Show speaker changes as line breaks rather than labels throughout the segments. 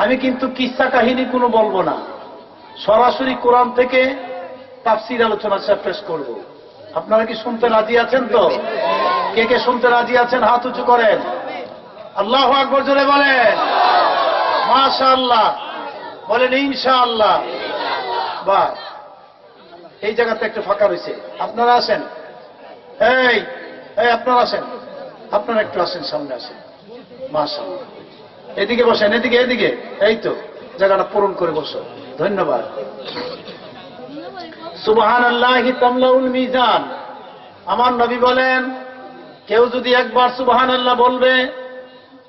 আমি কিন্তু কিস্সা কাহিনী কোনো বলবো না, সরাসরি কোরআন থেকে তাফসীর আলোচনা পেশ করব। আপনারা কি শুনতে রাজি আছেন? তো কে কে শুনতে রাজি আছেন হাত উঁচু করেন। আল্লাহু আকবার জোরে বলেন। মাশাআল্লাহ বলেন ইনশাআল্লাহ। বাহ, এই জায়গাতে একটু ফাঁকা রয়েছে, আপনারা আসেন। এই আপনারা আসেন, আপনারা একটু আসেন, সামনে আসেন। মাশাআল্লাহ, এদিকে বসেন, এদিকে এদিকে, এই তো জায়গাটা পূরণ করে বসো। ধন্যবাদ। সুবহানাল্লাহি তামলাউল মিজান। আমার নবী বলেন, কেউ যদি একবার সুবহানাল্লাহ বলবে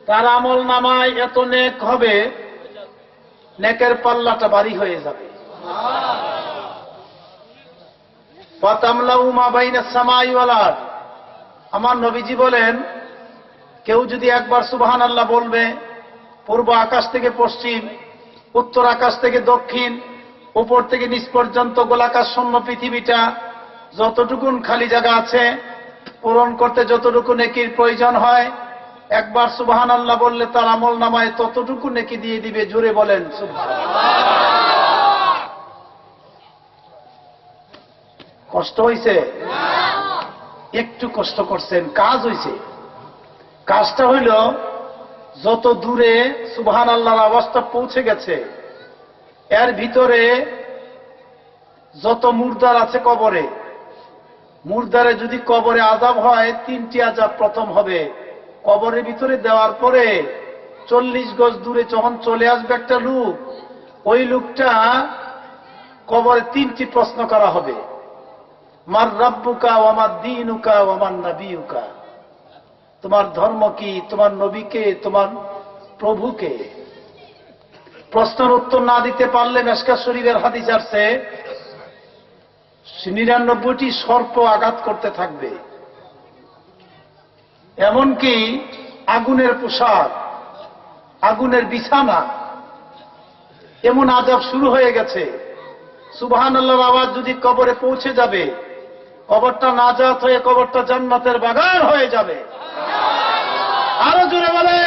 তার আমল নামায় এত নেক হবে, নেকের পাল্লাটা ভারী হয়ে যাবে। ফাতামলাউ মা বাইনাস সামাই ওয়াল আরদ। আমার নবীজি বলেন, কেউ যদি একবার সুবহানাল্লাহ বলবে, পূর্ব আকাশ থেকে পশ্চিম, উত্তর আকাশ থেকে দক্ষিণ, উপর থেকে নিচ পর্যন্ত গোলাকার শূন্য পৃথিবীটা যতটুকুন খালি জায়গা আছে পূরণ করতে যতটুকু নেকির প্রয়োজন হয়, একবার সুবহানাল্লাহ বললে তার আমল নামায় ততটুকু নেকি দিয়ে দিবে। জোরে বলেন সুবহানাল্লাহ। কষ্ট হইছে? একটু কষ্ট করছেন, কাজ হইছে। কাজটা হইল, যত দূরে সুবহানাল্লাহর আওয়াজটা পৌঁছে গেছে, এর ভিতরে যত মুর্দার আছে কবরে, মুর্দারে যদি কবরে আযাব হয়, 3টি আযাব প্রথম হবে। কবরের ভিতরে দেওয়ার পরে 40 গজ দূরে যখন চলে আসবে একটা লোক, ওই লোকটা কবরে 3টি প্রশ্ন করা হবে। মার রাব্বুকা ওয়া মাদ দীনুকা ওয়া মান নাবিয়ুকা। তোমার ধর্ম কি, তোমার নবীকে, তোমার প্রভুকে। প্রশ্নের উত্তর না দিতে পারলে মিশকাত শরীফের হাদিস আছে 99টি সর্প আঘাত করতে থাকবে। এমনকি আগুনের পোশাক, আগুনের বিছানা, এমন আযাব শুরু হয়ে গেছে। সুবহানাল্লাহর আওয়াজ যদি কবরে পৌঁছে যাবে, কবরটা নাজাত হয়ে কবরটা জান্নাতের বাগান হয়ে যাবে। আরো জোরে বলে।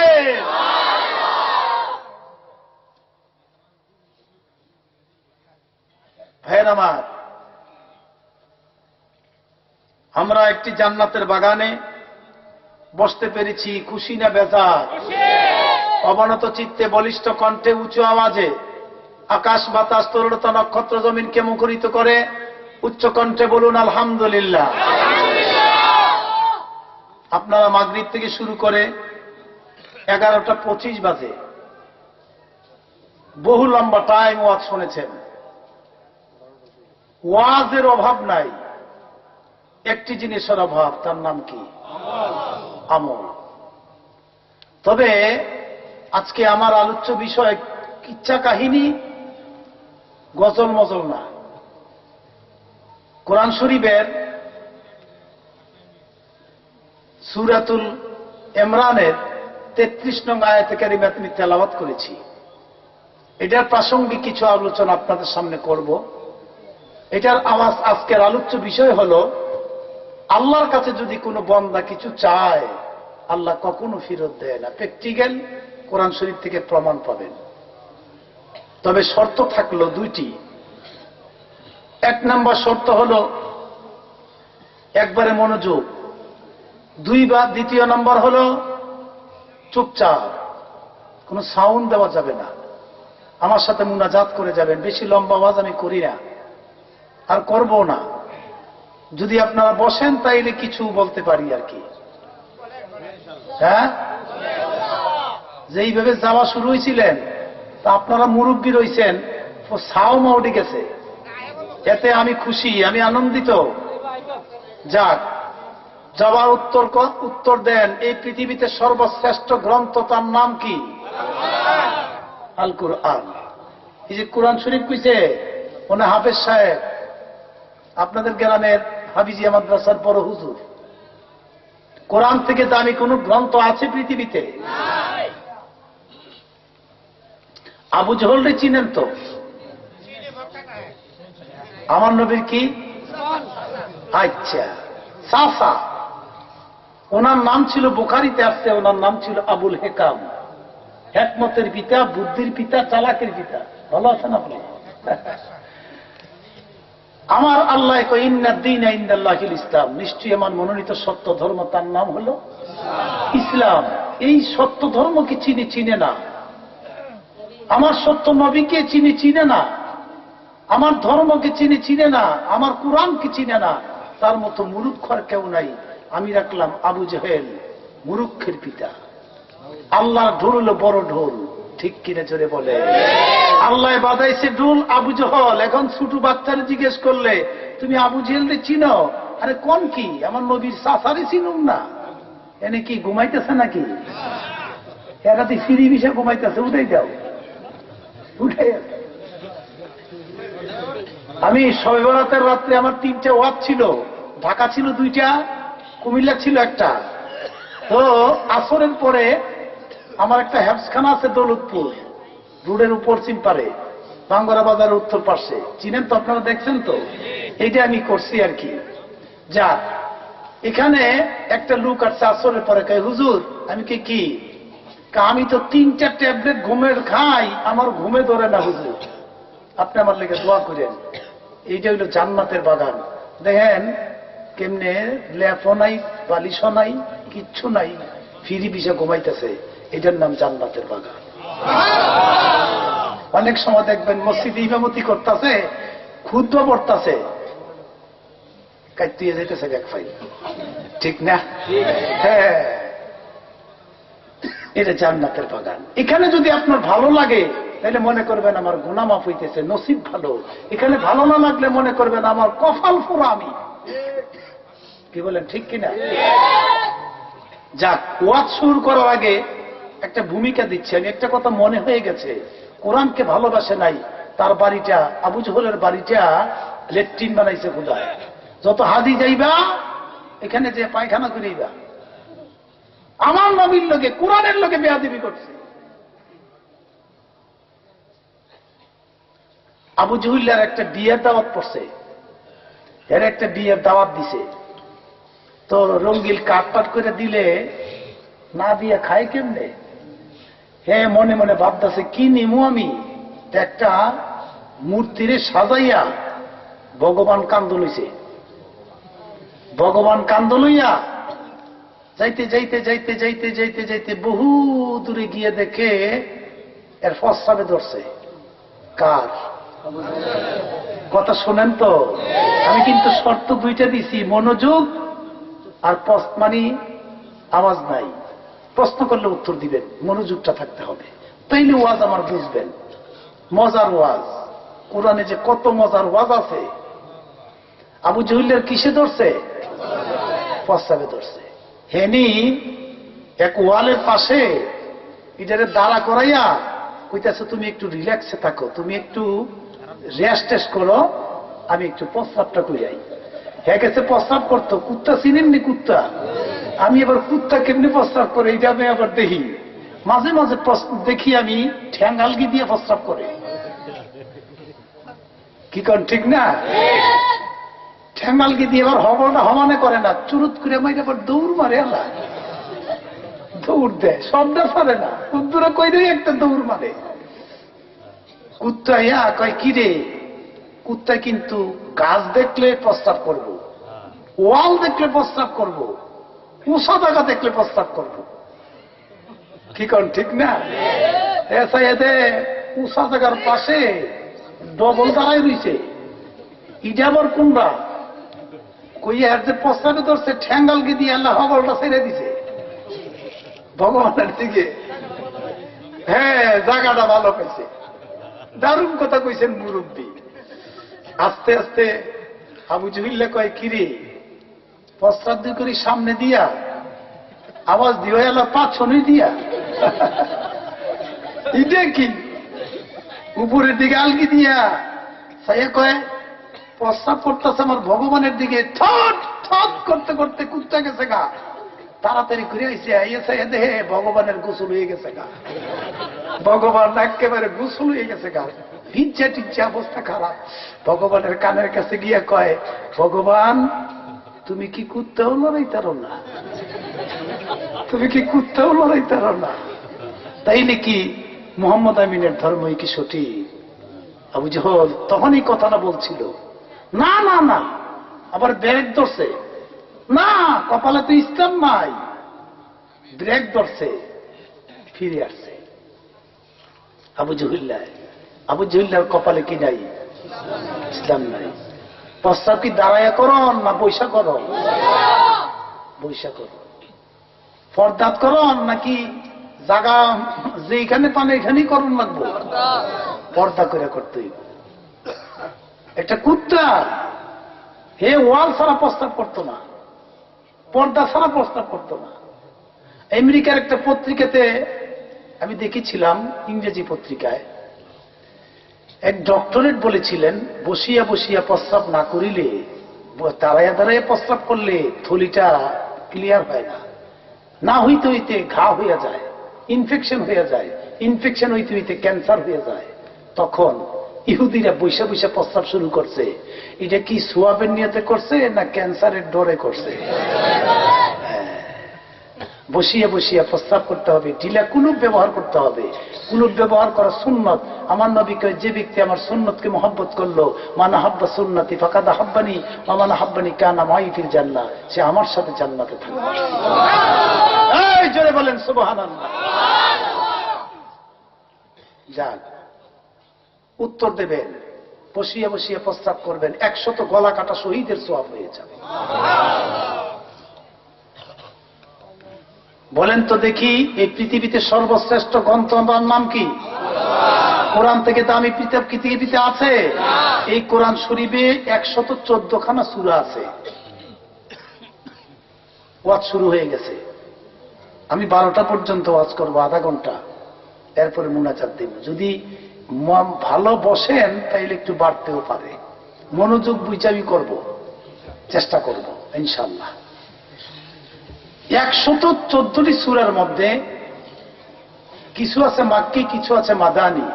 ভাইয়ের আমার, আমরা একটি জান্নাতের বাগানে বসতে পেরেছি, খুশি না বেজার? অবনত চিত্তে, বলিষ্ঠ কণ্ঠে, উঁচু আওয়াজে আকাশ বাতাস তরুণতা নক্ষত্র জমিনকে মুখরিত করে উচ্চ কণ্ঠে বলুন আলহামদুলিল্লাহ। আপনারা মাগরিব থেকে শুরু করে 11টা 25 বাজে বহু লম্বা টাইম ওয়াজ শুনেছেন। ওয়াজের অভাব নাই, একটি জিনিসের অভাব, তার নাম কি? আমল। তবে আজকে আমার আলোচ্য বিষয় কিচ্ছা কাহিনী, গজল মজল না। কোরআন শরীফের সূরাতুল ইমরানের 33 নং আয়াতে কারিমা আমি তেলাওয়াত করেছি। এটার প্রাসঙ্গিক কিছু আলোচনা আপনাদের সামনে করব। এটার আওয়াজ, আজকের আলোচ্য বিষয় হল, আল্লাহর কাছে যদি কোনো বান্দা কিছু চায়, আল্লাহ কখনো ফেরত দেয় না। প্র্যাকটিক্যাল কোরআন শরীফ থেকে প্রমাণ পাবেন। তবে শর্ত থাকলো 2টি। 1 নম্বর শর্ত হল একবারে মনোযোগ। 2 নম্বর হল চুপচাপ, কোনো সাউন্ড দেওয়া যাবে না। আমার সাথে মুনাজাত করে যাবেন। বেশি লম্বা আওয়াজ আমি করি না, আর করব না। যদি আপনারা বসেন তাইলে কিছু বলতে পারি আর কি। হ্যাঁ, যেইভাবে যাওয়া শুরু হয়েছিলেন, তা আপনারা মুরব্বী রয়েছেন, ছাও মাউডে গেছে। এতে আমি খুশি, আমি আনন্দিত। যাক, যাওয়ার উত্তর দেন। এই পৃথিবীতে সর্বশ্রেষ্ঠ গ্রন্থ, তার নাম কি? আল কুরআন। এই যে কোরআন শরীফ কইছে, ওনা হাফেজ সাহেব, আপনাদের গ্রামের হাফিজিয়া মাদ্রাসার বড় হুজুর। কোরআন থেকে দামি কোন গ্রন্থ আছে পৃথিবীতে? আবু জহলরে চিনেন তো? আমার নবীর কি? আচ্ছা, চাচা। ওনার নাম ছিল, বুখারীতে আসছে, ওনার নাম ছিল আবুল হেকাম। হিকমতের পিতা, বুদ্ধির পিতা, চালাকের পিতা। ভালো আছেন আপনি? আমার আল্লাহ কয় ইন্নাদ দীনা ইনদাল্লাহিল ইসলাম, নিশ্চয়ই আমার মনোনীত সত্য ধর্ম, তার নাম হলো ইসলাম। এই সত্য ধর্ম কি চিনে না? আমার সত্য নবীকে চিনে না, আমার ধর্মকে চিনে না, আমার কোরআনকে চিনে না, তার মতো মূর্খ আর কেউ নাই। আমি রাখলাম আবু জেহেল মূর্খের পিতা। আল্লাহর ঢোল হলো বড় ঢোল, ঠিক কিনে জোরে বলে। আল্লাহ বাজাইছে ঢোল আবু জেহেল। এখন ছোট বাচ্চারা জিজ্ঞেস করলে তুমি আবু জেহেলকে চিনো? আরে কোন কি, আমার নবীর চাচারে চিনুম না? এনে কি ঘুমাইতেছে নাকি? এরা তো ফিরি বিষে ঘুমাইতেছে, উঠাই দাও, উঠাই। আমি শবে বরাতের রাত্রে আমার 3টা ওয়াজ ছিল, ঢাকা ছিল 2টা, কুমিল্লা ছিল 1টা। তো আসরের পরে আমার একটা হেফসখানা আছে দৌলতপুর রোডের উপর চিনপারে, বাঙ্গরা বাজারের উত্তর পাশে। চিনেন তো আপনারা, দেখছেন তো? এইটা আমি করছি আর কি। যা এখানে একটা লোক আসছে আসরের পরে, কয় হুজুর। আমি কি আমি তো 3টা ট্যাবলেট ঘুমের খাই, আমার ঘুমে ধরে না হুজুর, আপনি আমার লেগে দোয়া করেন। এইটা হইল জান্নাতের বাগান। দেখেন কেমনে লেপও নাই, বালিশও নাই, কিচ্ছু নাই, ফিরি বিষে ঘুমাইতেছে। এটার নাম জান্নাতের বাগান। অনেক সময় দেখবেন মসজিদে ইমামতি করতেছে, ক্ষুদ্র পড়তেছে, কাটিয়ে যেতেছে এক ফাইল, ঠিক না? হ্যাঁ, এটা জান্নাতের বাগান। এখানে যদি আপনার ভালো লাগে তাহলে মনে করবেন আমার গুনাহ মাফ হইতেছে, নসিব ভালো। এখানে ভালো না লাগলে মনে করবেন আমার কপাল পোড়া আমি। কি বলেন, ঠিক কিনা? যাক, ওয়াজ শুরু করার আগে একটা ভূমিকা দিচ্ছি আমি। একটা কথা মনে হয়ে গেছে, কোরআনকে ভালোবাসে নাই, তার বাড়িটা, আবু জেহেলের বাড়িটা লেট্রিন বানাইছে খোদায়। যত হাদি যাইবা এখানে যে পায়খানা করিবা। আমার নবীর লোকে, কোরআনের লোকে বেয়াদবি করছে। আবু জেহেলের একটা বিয়ের দাওয়াত পড়ছে, এর একটা বিয়ের দাওয়াত দিছে। তো রঙ্গিল কাটপাট করে দিলে না দিয়ে খায় কেমনে? হ্যাঁ, মনে মনে ভাবতেছে কি নিমু আমি। একটা মূর্তিরে সাজাইয়া ভগবান কান্দ লইছে। ভগবান কান্দ লইয়া যাইতে যাইতে যাইতে যাইতে যাইতে যাইতে বহু দূরে গিয়ে দেখে এর প্রস্রাবে ধরছে। কার কথা শোনেন তো? আমি কিন্তু শর্ত 2টা দিছি, মনোযোগ আর মানে আওয়াজ নাই। প্রশ্ন করলে উত্তর দিবেন, মনোযোগটা থাকতে হবে, তাইলে ওয়াজ আমার বুঝবেন। মজার ওয়াজ, কোরআনে যে কত মজার ওয়াজ আছে। আবু জেহেলের কিসে ধরছে? প্রস্রাবে ধরছে। হেনি এক ওয়ালের পাশে এটারে দাঁড়া করাইয়া কইতাছে তুমি একটু রিল্যাক্সে থাকো, তুমি একটু রেস্ট করো, আমি একটু প্রস্রাবটা কইরাই। হ্যাঁ গেছে প্রস্রাব করতো। কুত্তা চিনেননি? কুত্তা, আমি এবার কুত্তা কেমনি প্রস্রাব করে এটা আমি আবার দেখি। মাঝে মাঝে দেখি আমি ঠ্যাং আলগি দিয়ে প্রস্রাব করে। কি কন, ঠিক না? ঠ্যাং আলগি দিয়ে এবার হবলটা হমানে করে না, চুরুত করে মাইরে আবার দৌড় মারে। আল্লাহ দৌড় দেয়, শব্দ ছাড়ে না, কুত্তুরা কই দেয় একটা দৌড় মারে। কুত্তা ইয়া কয় কি রে? কুত্তা কিন্তু গাছ দেখলে প্রস্তাব করব, ওয়াল দেখলে প্রস্তাব করব, উষা জায়গা দেখলে প্রস্তাব করব। কি কন, ঠিক না? এসে উষা জায়গার পাশে ডবল দাঁড়ায় রয়েছে। ইটা আবার কোনটা কইয়া আর যে প্রস্তাবে ধরছে ঠ্যাঙ্গালকে দিয়ে আল্লাহ হবলটা ছেড়ে দিছে ভগবানের দিকে। হ্যাঁ, জায়গাটা ভালো পেয়েছে। দারুণ কথা কইছেন মুরব্বী। আস্তে আস্তে আবু জেহেল কয় কিরে প্রস্তাব দিয়ে করি সামনে দিয়া আওয়াজ দিয়ে এলো পাছনে দিয়া। এটা কি উপরের দিকে আলগি দিয়া সাইয়া কয় প্রস্তাব করতেছে আমার ভগবানের দিকে। ঠট ঠট করতে করতে কুত্তা গেছে গা, তাড়াতাড়ি ঘুরে আইসে আইসে দেহে ভগবানের গোসল হয়ে গেছে গা। ভগবান একেবারে গোসল হয়ে গেছে গা, ভিজা টিজা অবস্থা খারাপ। ভগবানের কানের কাছে গিয়ে কয় ভগবান তুমি কি কুত্তাও লড়াইতারো না? তুমি কি কুত্তাও লড়াইতারো না? তাই নাকি মোহাম্মদ আমিনের ধর্মই কি সঠিক? আবু জহল তখনই কথাটা বলছিল, না না না, আবার ব্রেক ধরছে, না কপালে তো ইসলাম নাই, ব্রেক ধরছে, ফিরে আসছে। আবু জহিল্লার কপালে কি নাই? ইসলাম নাই। প্রস্তাব কি দাঁড়াইয়া করন না বৈশা করন? বৈশা করন। ফরদাত করন নাকি জায়গা যেখানে পান এখানেই করুন লাগবো? পর্দা করে করতে হইব। একটা কুত্তা হে ওয়াল ছাড়া প্রস্তাব করতো না, পর্দা ছাড়া প্রস্তাব করতো না। আমেরিকার একটা পত্রিকাতে আমি দেখেছিলাম, ইংরেজি পত্রিকায়, এক ডক্টরেট বলেছিলেন বসিয়া বসিয়া প্রস্রাব না করিলে, দাঁড়াইয়া দাঁড়াইয়া প্রস্রাব করলে থলিটা ক্লিয়ার হয় না, না হইতে হইতে ঘা হইয়া যায়, ইনফেকশন হইয়া যায়, ইনফেকশন হইতে হইতে ক্যান্সার হয়ে যায়। তখন ইহুদিরা বৈশা বৈশা প্রস্রাব শুরু করছে। এটা কি সোয়াবের নিয়তে করছে না ক্যান্সারের ডরে করছে? বসিয়া বসিয়া প্রস্রাব করতে হবে, ঢিলা কুলুপ ব্যবহার করতে হবে। কুলুপ ব্যবহার করা সুন্নত। আমার নবী কয়, যে ব্যক্তি আমার সুন্নতকে মহব্বত করলো, মানা হাব্বা সুন্নতি ফাকাদ হাব্বানি ওয়া মানা হাব্বানি কানা মাই ফিল জান্নাহ, সে আমার সাথে জান্নাতে থাকবে। এই জোরে বলেন সুবহানাল্লাহ। যাক, উত্তর দেবেন, বসিয়া বসিয়া প্রস্রাব করবেন, 100 গলা কাটা শহীদের সওয়াব হয়ে যাবে। বলেন তো দেখি, এই পৃথিবীতে সর্বশ্রেষ্ঠ গ্রন্থর নাম কি? কোরআন থেকে দামি পৃথিবীতে আছে? এই কোরআন শরীফে 114 খানা সূরা আছে। ওয়াজ শুরু হয়ে গেছে। আমি 12টা পর্যন্ত ওয়াজ করবো, আধা ঘন্টা, এরপরে মুনাজাত দেব। যদি ভালো বসেন তাইলে একটু বাড়তেও পারে। মনোযোগ বুঝাবি করব, চেষ্টা করব ইনশাআল্লাহ। 114টি সূরার মধ্যে কিছু আছে মাক্কি, কিছু আছে মাদানী।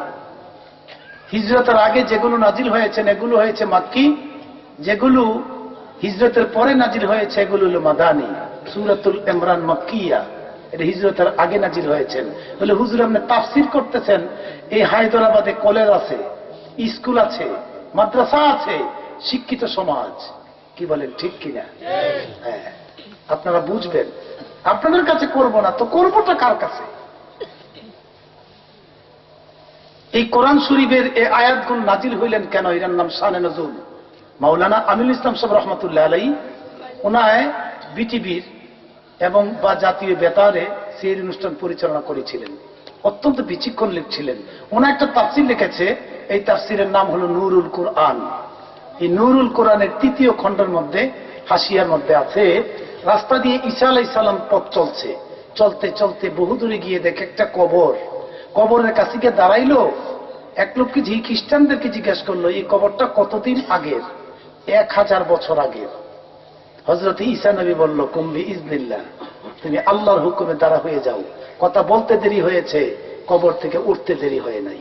হিজরতের আগে যেগুলো নাজিল হয়েছে এগুলো হয়েছে মাক্কি, যেগুলো হিজরতের পরে নাজিল হয়েছে এগুলো হলো মাদানী। সূরাতুল ইমরান মাক্কিয়া, এটা হিজরতের আগে নাজিল হয়েছেন। বলে হুজুর আপনি তাফসীর করতেছেন, এই হায়দরাবাদে কলেজ আছে, স্কুল আছে, মাদ্রাসা আছে, শিক্ষিত সমাজ। কি বলেন, ঠিক কিনা? হ্যাঁ, আপনারা বুঝবেন। আপনাদের কাছে করব না তো করবোটা কার কাছে? এই কোরআন শরীফের এই আয়াতগুলো নাজিল হইলেন কেন? এর নাম শানে নজুল। মাওলানা আমিনুল ইসলাম সাহেব রহমতুল্লাহ আলাইহি ওনায় বিটিভির এবং বা জাতীয় বেতারে সেই অনুষ্ঠান পরিচালনা করেছিলেন। অত্যন্ত বিচক্ষণ লিখছিলেন। ওনা একটা তাফসীর লিখেছে, এই তাফসীরের নাম হলো নূরুল কোরআন। এই নূরুল কোরআনের 3য় খণ্ডের মধ্যে হাসিয়ার মধ্যে আছে, রাস্তা দিয়ে ঈসা আলাইহিস সালাম পথ চলছে, চলতে চলতে বহুদূরে গিয়ে দেখে একটা কবর। কবরের কাছে গিয়ে দাঁড়াইলো। এক লোককে খ্রিস্টানদেরকে জিজ্ঞাসা করলো, এই কবরটা কতদিন আগের? 1000 বছর আগের। হযরত ঈসা নবী বলল, কুম্বি ইজনিল্লাহ, তুমি আল্লাহর হুকুমে দাঁড়া হয়ে যাও। কথা বলতে দেরি হয়েছে, কবর থেকে উঠতে দেরি হয় নাই।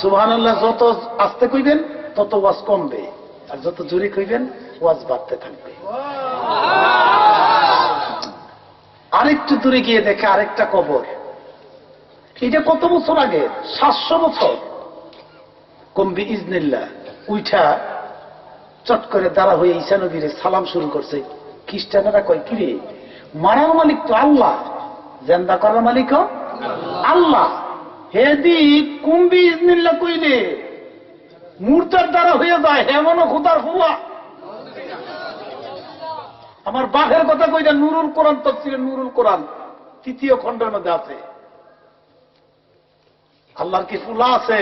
সুবহানাল্লাহ। যত আস্তে কইবেন তত ওয়াজ কমবে, আর যত জোরে কইবেন ওয়াজ বাড়তে থাকবে। আরেকটু দূরে গিয়ে দেখে আরেকটা কবর। এটা কত বছর আগে? 700 বছর। কুম্বি ইজনিল্লাহ, উঠা চট করে দাঁড়া হয়ে ঈসা নবীর সালাম শুরু করছে। খ্রিস্টানেরা কয়, কিরে, মারার মালিক তো আল্লাহ, জিন্দা করার মালিক আল্লাহ। হে দি কুম্বি ইজনিল্লাহ কইলে মূর্তার দ্বারা হয়ে যায়, হেমনও খুদার ফুয়া। আমার বাঘের কথা কইটা নুরুল কোরআন, তাফসীরে নুরুল কোরআন 3য় খণ্ডের মধ্যে আছে। আল্লাহর কি ফুলা আছে?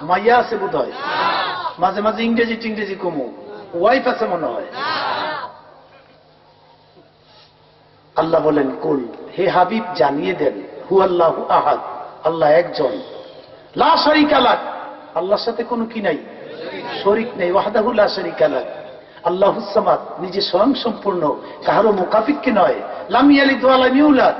মাইয়া আছে বোধ হয়। মাঝে মাঝে ইংরেজি কমু, ওয়াইফ আছে মনে হয়। আল্লাহ বলেন, কুল, হে হাবিব জানিয়ে দেন, হু আল্লাহু আহাদ, আল্লাহ একজন, লা শারীকা লাহ, আল্লাহর সাথে কোনো কি নাই, শরীক নেই, ওয়াহদাহু লা শারীকা লাহ, আল্লাহুস সামাদ, নিজে স্বয়ং সম্পূর্ণ, কাহারও মুকাফিক্কি নয়, লাম ইয়ালিদ ওয়া লাম ইউলাদ,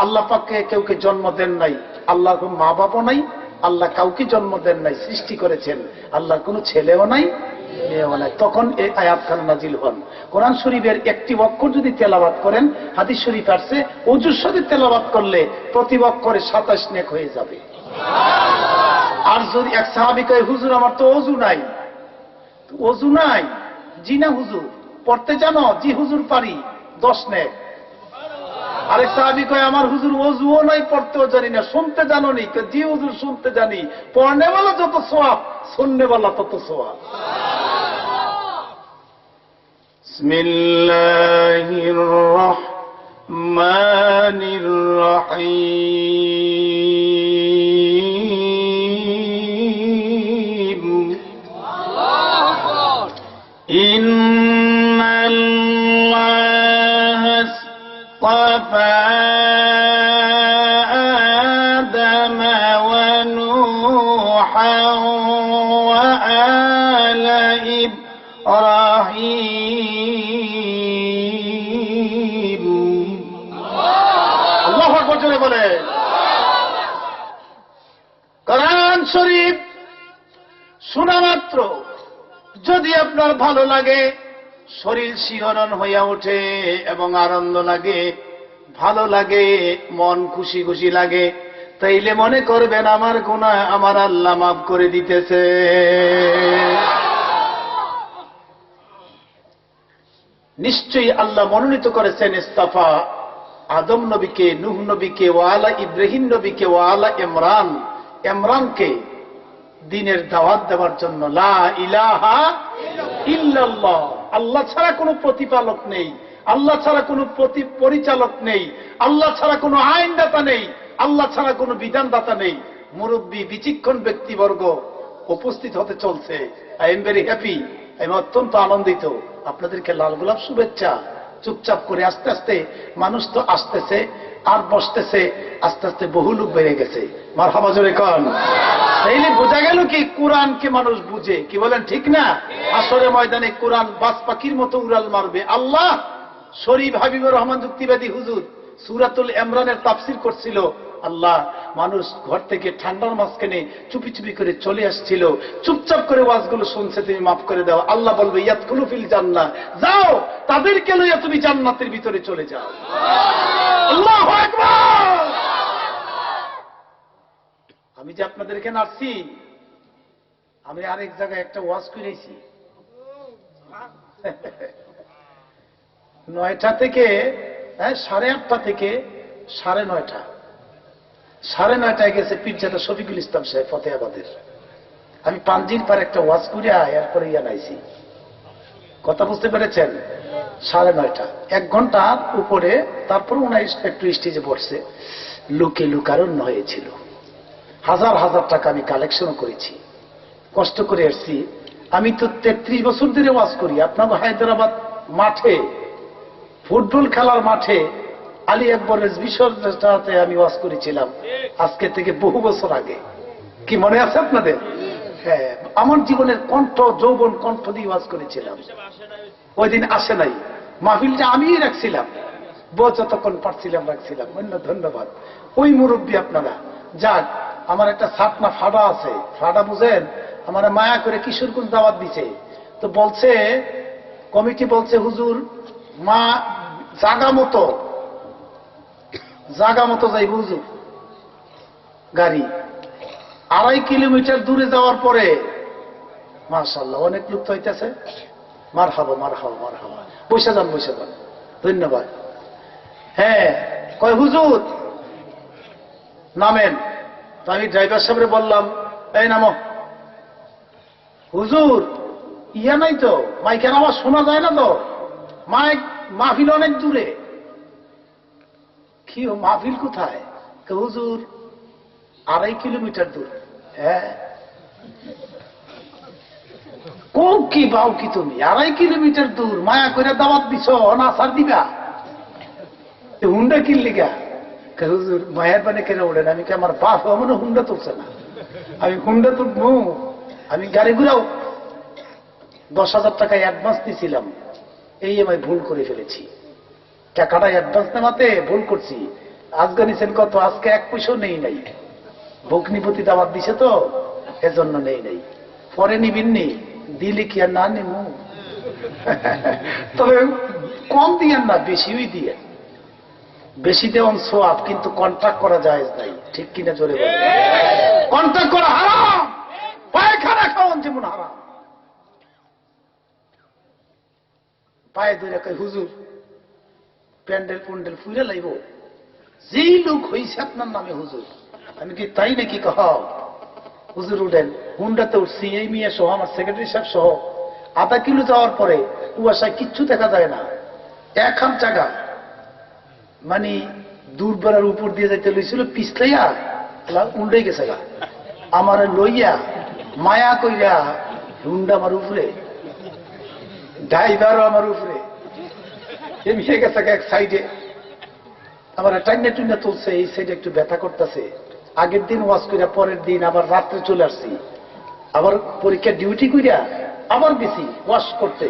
আল্লাহ পাককে কেউকে জন্ম দেন নাই, আল্লাহর মা বাবা নাই, আল্লাহ কাউকে জন্ম দেন নাই, সৃষ্টি করেছেন, আল্লাহর কোনো ছেলেও নাই, তখন এই আয়াতখানা নাজিল হন। কোরআন শরীফের একটি অক্ষর যদি তেলাওয়াত করেন, হাদিস শরীফ আসছে ওযুর সাথে তেলাওয়াত করলে প্রতি অক্ষরে 27 নেক হয়ে যাবে। আর যদি এক সাহাবী কয় হুজুর আমার তো ওযু নাই, ওযু নাই, জি না হুজুর পড়তে জানো? জি হুজুর পারি, 10 নেক। আরেক সাহাবী কয় আমার হুজুর ওযুও নাই, পড়তেও জানি না, শুনতে জানো নি? জি হুজুর শুনতে জানি। পড়নেওয়ালা যত সওয়াব, শুননেওয়ালা তত সওয়াব। বিসমিল্লাহির রহমানির রহিম। ইন্নাল্লাহা আস্তাফা আদামা ওয়া নূহান ওয়া আলা ইব্রাহিম। আল্লাহু আকবার জোরে বলে। কোরআন শরীফ শোনা মাত্র যদি আপনার ভালো লাগে, শরীর শিহরণ হইয়া ওঠে এবং আনন্দ লাগে, ভালো লাগে, মন খুশি খুশি লাগে, তাইলে মনে করবেন আমার গুনাহ আমার আল্লাহ মাফ করে দিতেছে। নিশ্চয়ই আল্লাহ মনোনীত করেছেন ইস্তাফা আদম নবীকে, নূহ নবীকে, ওয়ালা ইব্রাহিম নবীকে, ওয়ালা ইমরানকে দ্বীনের দাওয়াত দেওয়ার জন্য। লা ইলাহা ইল্লাল্লাহ, আল্লাহ ছাড়া কোনো প্রতিপালক নেই, আল্লাহ ছাড়া কোনো পরিচালক নেই, আল্লাহ ছাড়া কোনো আইনদাতা নেই, আল্লাহ ছাড়া কোনো বিধানদাতা নেই। মুরব্বী বিচক্ষণ ব্যক্তিবর্গ উপস্থিত হতে চলছে। আই এম ভেরি হ্যাপি, আমি অত্যন্ত আনন্দিত। আপনাদেরকে লাল গোলাপ শুভেচ্ছা। চুপচাপ করে আস্তে আস্তে মানুষ তো আসতেছে আর বসতেছে, আস্তে আস্তে বহু লোক বেড়ে গেছে। মারহাবা জোরে কোন। তাইলে বোঝা গেল কি কোরআনকে মানুষ বুঝে, কি বলেন ঠিক না? আসরে ময়দানে কোরআন বাজ পাখির মতো উড়াল মারবে। আল্লাহ শরীফ হাবিবুর রহমান যুক্তিবাদী হুজুর সূরাতুল ইমরানের তাফসীর করছিল। আল্লাহ মানুষ ঘর থেকে ঠান্ডার মাঝখানে চুপি চুপি করে চলে আসছিল, চুপচাপ করে ওয়াজগুলো শুনছে, তুমি মাফ করে দাও। আল্লাহ বলবে ইয়াদখুলু ফিল জান্নাহ, যাও তাদেরকে লইয়া তুমি জান্নাতের ভিতরে চলে যাও। আল্লাহু আকবার। আমি যে আপনাদেরকে আসছি, আমি আরেক জায়গায় একটা ওয়াজ করেছি 9টা থেকে 8:30 থেকে 9:30, 9:30 গেছে পীরজাদা শফিকুল ইসলাম সাহেব ফতেহাবাদের। আমি পাঞ্জির পার একটা ওয়াজ করে এরপরে নাইছি। কথা বুঝতে পেরেছেন? 9:30, 1 ঘন্টার উপরে। তারপর উনি একটু স্টেজে বসছে, লোকে লোকারণ্য হয়েছিল। হাজার হাজার টাকা আমি কালেকশনও করেছি, কষ্ট করে এসছি। আমি তো 33 বছর ধরে ওয়াজ করি। আপনাকে হায়দ্রাবাদ মাঠে, ফুটবল খেলার মাঠে আলী আকবর বিশ্বতে আমি ওয়াজ করেছিলাম, আজকে থেকে বহু বছর আগে। কি মনে আছে আপনাদের? হ্যাঁ, আমার জীবনের কণ্ঠ, যৌবন কণ্ঠ দিয়ে ওয়াজ করেছিলাম। ওই দিন আসে নাই, মাহফিলটা আমিই রাখছিলাম, যতক্ষণ পারছিলাম রাখছিলাম। ধন্যবাদ। ওই মুরব্বী আপনারা। যাক, আমার একটা ছাতনা ফাডা আছে, ফাডা বুঝেন? আমার মায়া করে কিশোরগঞ্জ দাওয়াত দিছে। তো বলছে কমিটি, বলছে হুজুর মা জাগা মতো যাই হুজুর, গাড়ি 2.5 কিলোমিটার দূরে যাওয়ার পরে মাশাআল্লাহ অনেক লোক তো হইতেছে। মারহাবা মারহাবা মারহাবা, বসে যান বসে যান, ধন্যবাদ। হ্যাঁ, কয় হুজুর নামেন। তো আমি ড্রাইভার সাহেবরে বললাম, এই নামো। হুজুর ইয়া নাই তো, মাইকের আওয়াজ শোনা যায় না তো, মাইক মাহফিল অনেক দূরে। কি মাহফিল কোথায়? হুজুর 2.5 কিলোমিটার দূর। হ্যাঁ, কি বাউ কি তুমি 2.5 কিলোমিটার দূর মায়া করে দাওয়াত দিছ, নাসার দিবা? হুন্ডা কিনলিগা? হুজুর মায়ের পানে কেন ওঠেন? আমি কি আমার বাপ মনে হুন্ডা তুলছে না? আমি হুন্ডা তুলবো? আমি গাড়ি ঘুরাও 10,000 টাকা অ্যাডভান্স দিয়েছিলাম, এই আমি ভুল করে ফেলেছি। টাকাটা অ্যাডভান্স নেওয়াতে ভুল করছি। আজকে নিছেন কত? আজকে 1 পয়সাও নেই নাই। ভগ্নিপতি দাওয়াত দিছে তো এজন্য নেই নাই, পরে নিবিননি। দিলে কি আর না নিমু? তবে কম দিয়েন না, বেশিই দিয়ে। বেশি দেওয়ান সোয়াব, কিন্তু কন্ট্রাক্ট করা যায় নাই। ঠিক কিনা জোরে বলে? কন্ট্রাক্ট করা হারাম, পায়খানা খাওয়ান যেমন হারাম। পায়ে ধরে কই হুজুর প্যান্ডেল পুন্ডেল ফুলে লাইব, যেই লোক হইছে আপনার নামে হুজুর। আমি কি তাই নাকি? কহ হুজুর উঠেন। হুন্ডাতে উঠছি, এই মেয়ে সহ, আমার সেক্রেটারি সাহেব সহ। আধা কিলো যাওয়ার পরে কুয়াশায় কিচ্ছু দেখা যায় না, এক হাত জায়গা, মানে দূরবেলার উপর দিয়ে যাইতে লইছিল, পিছলাইয়া উল্টে গেছে গা। আমার লইয়া মায়া কইরা হুন্ডা আমার উপরে, ড্রাইভারও আমার উপরে, এমনি গেছে এক সাইডে। আমার টাইনা টুইনা তুলছে, এই সাইডে একটু ব্যথা করতেছে। আগের দিন ওয়াশ কইরা পরের দিন আবার রাত্রে চলে আসছি, আবার পরীক্ষা ডিউটি কইরা আবার গেছি ওয়াশ করতে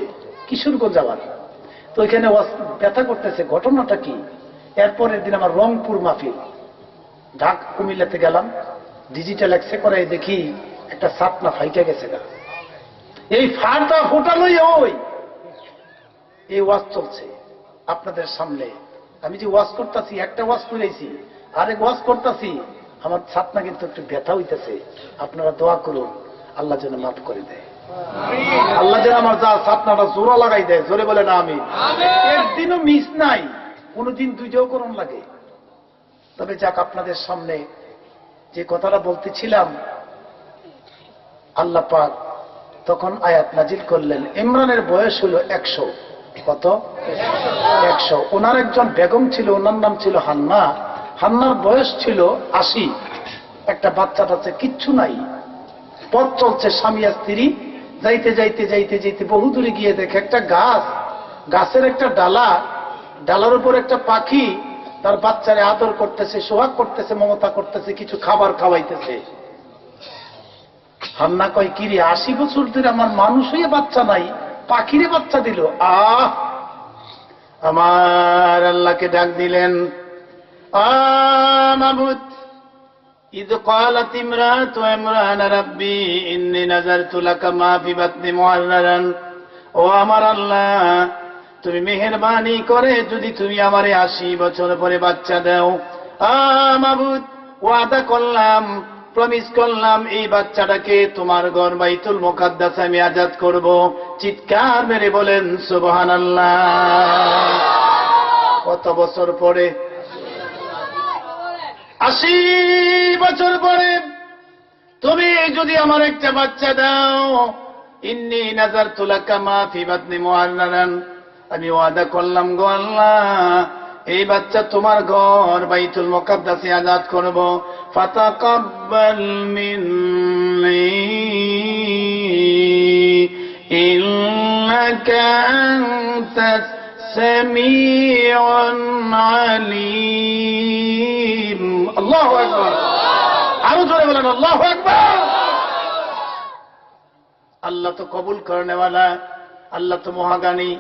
কিশোরগঞ্জ আবার। তো ওইখানে ব্যথা করতেছে। ঘটনাটা কি? এরপরের দিন আমার রংপুর মাহফিল, ঢাক কুমিল্লাতে গেলাম, ডিজিটাল এক্সরে করাই দেখি একটা সাপনা ফাইটা গেছে গা। এই ফাটা ফোটালোই ওই এই ওয়াজ চলছে আপনাদের সামনে। আমি যে ওয়াজ করতেছি, একটা ওয়াজ করেছি, আরেক ওয়াজ করতেছি, আমার ছাতনা কিন্তু একটু ব্যথা হইতেছে। আপনারা দোয়া করুন, আল্লাহ যেন মাফ করে দেয়, আল্লাহ যেন আমার যা ছাতনাটা জোড়া লাগাই দেয়। জোরে বলে না আমি? একদিনও মিস নাই, কোনদিন দুইটাও করুন লাগে। তবে যাক, আপনাদের সামনে যে কথাটা বলতেছিলাম, আল্লাহ পাক তখন আয়াত নাজিল করলেন। ইমরানের বয়স হলো 100। কত? 100। ওনার একজন বেগম ছিল, ওনার নাম ছিল হান্না। হান্নার বয়স ছিল 80। একটা বাচ্চা টাচ্চা কিচ্ছু নাই, পথ চলছে স্বামী আর স্ত্রী। যাইতে যাইতে যাইতে যাইতে বহু দূরে গিয়ে দেখে একটা গাছ, গাছের একটা ডালা, ডালার উপর একটা পাখি তার বাচ্চারে আদর করতেছে, সোহাগ করতেছে, মমতা করতেছে, কিছু খাবার খাওয়াইতেছে। হান্না কয়, কিরে 80 বছর ধরে আমার মানুষ হয়ে বাচ্চা নাই, পাখিরে বাচ্চা দিল। আমার আল্লাহকে ডাক দিলেন, মাবুদ, ইদ ক্বালাত ইমরাতু ইমরান রাব্বি ইন্নী নাযারতু লাকা মা ফি বাতনি মুহাররারান। ও আমার আল্লাহ, তুমি মেহেরবানি করে যদি তুমি আমারে 80 বছর পরে বাচ্চা দাও, মাবুদ, ওয়াদা করলাম, প্রমিস করলাম, এই বাচ্চাটাকে তোমার ঘর বাইতুল মুকাদ্দাস আমি আজাদ করব। চিৎকার মেরে বলেন সুবহানাল্লাহ। কত বছর পরে? 80 বছর পরে তুমি যদি আমার একটা বাচ্চা দাও, ইন্নী নাযারতু লাকা মা ফি বাতনি মুহাররারান, আমি ওয়াদা করলাম গো আল্লাহ, এই বাচ্চা তোমার ঘর বাইতুল মুকাদ্দাসে আজাদ করব। ফাতাকাব্বাল মিন্নী ইন্নাকা আনতাস সামিউন আলীম। আল্লাহু আকবার। আরো জোরে বলেন আল্লাহু আকবার। আল্লাহ তো কবুল করনেওয়ালা, আল্লাহ তো মহাজ্ঞানী,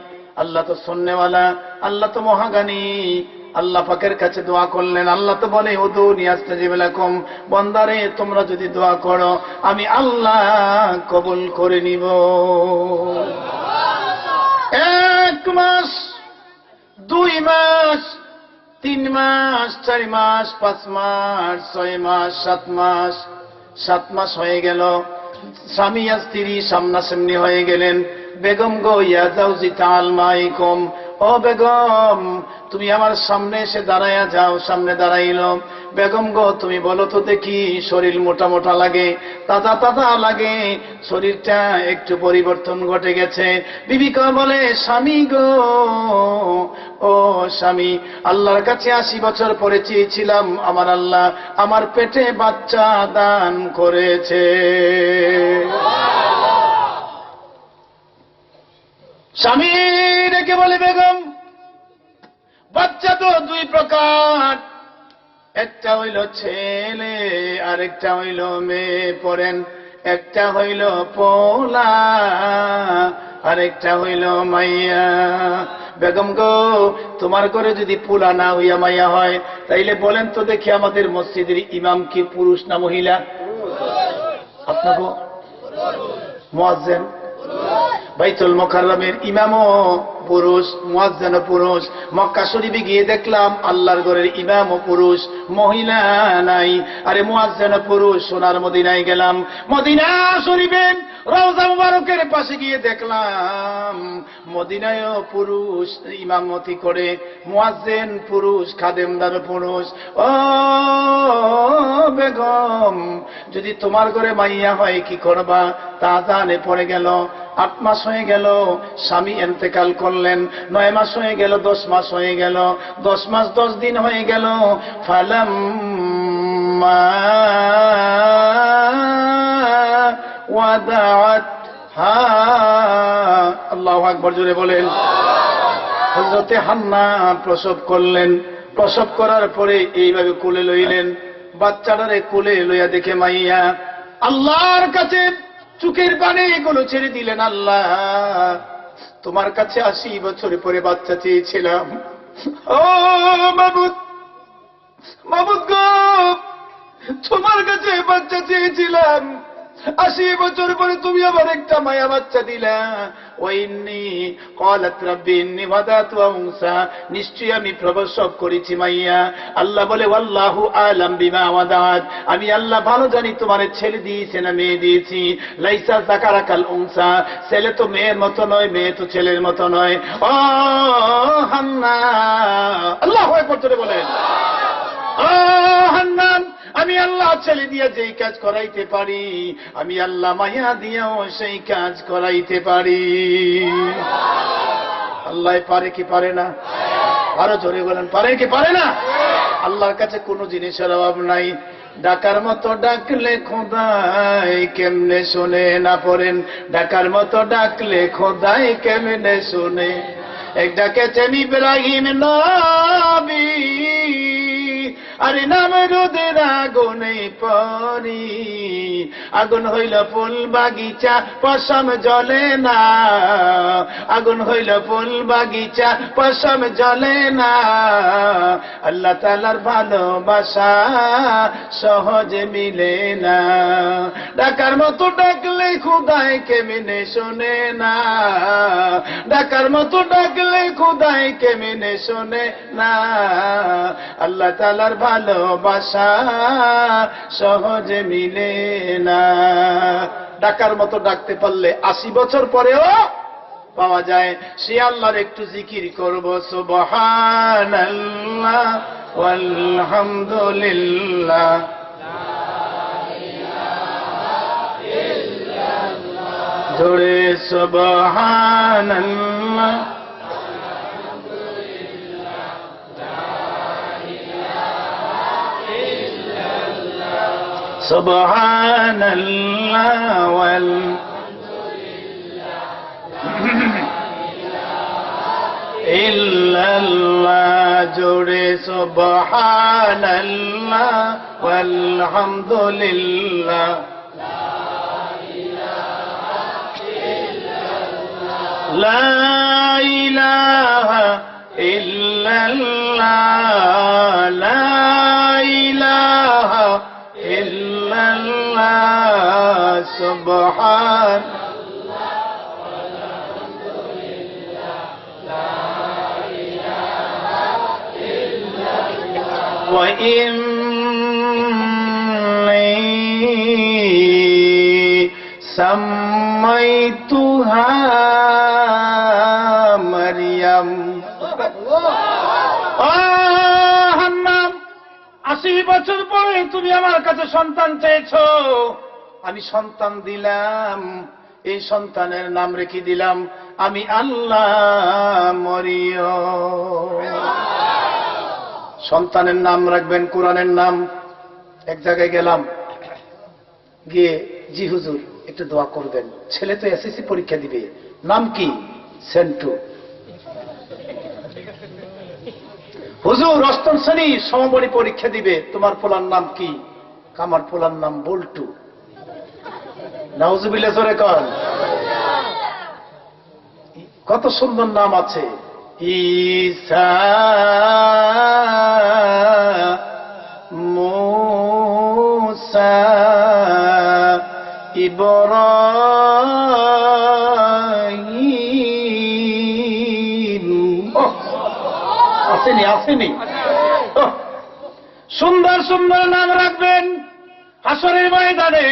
আল্লাহ তো শুননেওয়ালা, আল্লাহ তো মহাজ্ঞানী। আল্লাহ পাকের কাছে দোয়া করলেন, আল্লাহ তো বলে উদুনি আস্তাজিব লাকুম, বান্দারে তোমরা যদি দোয়া করো আমি আল্লাহ কবুল করে নিব। 1 মাস, 2 মাস, 3 মাস, 4 মাস, 5 মাস, 6 মাস, 7 মাস। 7 মাস হয়ে গেল, স্বামী আর স্ত্রী সামনাসামনি হয়ে গেলেন। বেগম গো, ইয়া জাউজি তাআল মাইকুম, ও বেগম তুমি আমার সামনে এসে দাঁড়াইয়া যাও। সামনে দাঁড়াইল। বেগম গো, তুমি বলো তো দেখি, শরীর মোটা মোটা লাগে, তাজা তাজা লাগে, শরীরটা একটু পরিবর্তন ঘটে গেছে। বিবিকা বলে, স্বামী গো, ও স্বামী, আল্লাহর কাছে 80 বছর পরে চেয়েছিলাম, আমার আল্লাহ আমার পেটে বাচ্চা দান করেছে। স্বামী ডেকে বলে, বেগম বাচ্চা তো 2 প্রকার, একটা হইল ছেলে আর একটা হইল মেয়ে। পড়েন, একটা হইল পোলা আর একটা হইল মাইয়া। বেগম গো, তোমার ঘরে যদি পোলা না হইয়া মাইয়া হয়, তাইলে বলেন তো দেখি আমাদের মসজিদের ইমাম কি পুরুষ না মহিলা? আপনাকে মুয়াজ্জিন বাইতুল মুকাররমের ইমামও পুরুষ, মুয়াজ্জিনও পুরুষ। মক্কা শরীফে গিয়ে দেখলাম আল্লাহর ঘরের ইমামও পুরুষ, মহিলা নাই। আরে মুয়াজ্জিনও পুরুষ। সোনার মদিনায় গেলাম, মদিনা শরীফে রওজা মুবারকের পাশে গিয়ে দেখলাম মদিনায়ও পুরুষ ইমামতি করে, মুয়াজ্জিন পুরুষ, খাদেমদার পুরুষ। ও বেগম, যদি তোমার ঘরে মাইয়া হয় কি করবা? তা জানে পড়ে গেল, 8 মাস হয়ে গেল স্বামী ইন্তেকাল করলেন, 9 মাস হয়ে গেল, 10 মাস হয়ে গেল, 10 মাস 10 দিন হয়ে গেল। ফালাম্মা ওয়াদাআতহা, আল্লাহু আকবার, জোরে বলেন। হযরতে হান্না প্রসব করলেন। প্রসব করার পরে এইভাবে কোলে লইলেন, বাচ্চাটারে কোলে লইয়া দেখে মাইয়া আল্লাহর কাছে চোখের পানি এগুলো ছেড়ে দিলেন। আল্লাহ, তোমার কাছে 80 বছর পরে বাচ্চা চেয়েছিলাম। ও মাবুদ, মাবুদ গো, তোমার কাছে বাচ্চা চেয়েছিলাম, 80 বছর পরে তুমি আবার একটা মায়া বাচ্চা দিলা। ওয়াইন্নি ক্বালাত রাব্বি ইন্নী ওয়াদাতু উনসা, নিশ্চয়ই আমি প্রসব করেছি মাইয়া। আল্লাহ বলে ওয়াল্লাহু আলাম বিমা ওয়াদাত, আমি আল্লাহ ভালো জানি তোমার ছেলে দিয়েছে না মেয়ে দিয়েছি। লাইসা যাকারা কাল উনসা, ছেলে তো মেয়ের মতো নয়, মেয়ে তো ছেলের মতো নয়। ও হান্না, আল্লাহু আকবার জোরে বলেন। ও হান্না, আমি আল্লাহ ছেলে দিয়ে যেই কাজ করাইতে পারি, আমি আল্লাহ মায়া দিয়েও সেই কাজ করাইতে পারি। আল্লাহ পারে কি পারে না? আরো জোরে বলেন, পারে কি পারে না? আল্লাহর কাছে কোনো জিনিসের অভাব নাই। ডাকার মতো ডাকলে খোদাই কেমনে শুনে না পড়েন, ডাকার মতো ডাকলে খোদাই কেমনে শুনে। এক ডাকেছেন ইব্রাহিম নবী, আরে নামরুদের আগুনে পড়ি, আগুন হইল ফুল বাগিচা পশম জ্বলে না, আগুন হইল ফুল বাগিচা পশম জ্বলে না। আল্লাহ তাআলার ভালোবাসা সহজে মিলে না, ডাকার মতো ডাকলে খোদাই কেমনে শোনে না, ডাকার মতো ডাকলে খোদাই কেমনে শোনে না। আল্লাহ তাআলার ভালোবাসা সহজে মিলে না। ডাকার মতো ডাকতে পারলে 80 বছর পরেও পাওয়া যায়। সে আল্লাহর একটু জিকির করব, সুবহানাল্লাহ ওয়ালহামদুলিল্লাহ, জোরে সুবহানাল্লাহ সুবহানাল্লাহ ইল্লাল্লাহ, জোরে সুবহানাল্লাহ ওয়ালহামদুলিল্লাহ, লা ইলাহা ইল্লাল্লাহ, লা ইলাহা ইল্লাল্লাহ, সুবহান ওয়া ইন্নী সাম্মাইতুহা মারইয়াম। 80 বছর পরে তুমি আমার কাছে সন্তান চেয়েছো, আমি সন্তান দিলাম। এই সন্তানের নাম রেখে দিলাম আমি আল্লাহ মরিয়ম। সন্তানের নাম রাখবেন কোরআনের নাম। এক জায়গায় গেলাম, গিয়ে জি হুজুর একটু দোয়া করবেন, ছেলে তো এসএসসি পরীক্ষা দিবে, নাম কি? সেন্টু। হুজুর 8ম শ্রেণী সমমানী পরীক্ষা দিবে, তোমার পোলার নাম কি? আমার পোলার নাম বল্টু। নাউজুবিল্লাহ জোরে কন। কত সুন্দর নাম আছে, ঈসা, মুসা, ইব্রাহিম, আসেনি আসেনি? সুন্দর সুন্দর নাম রাখবেন, হাসরের ময়দানে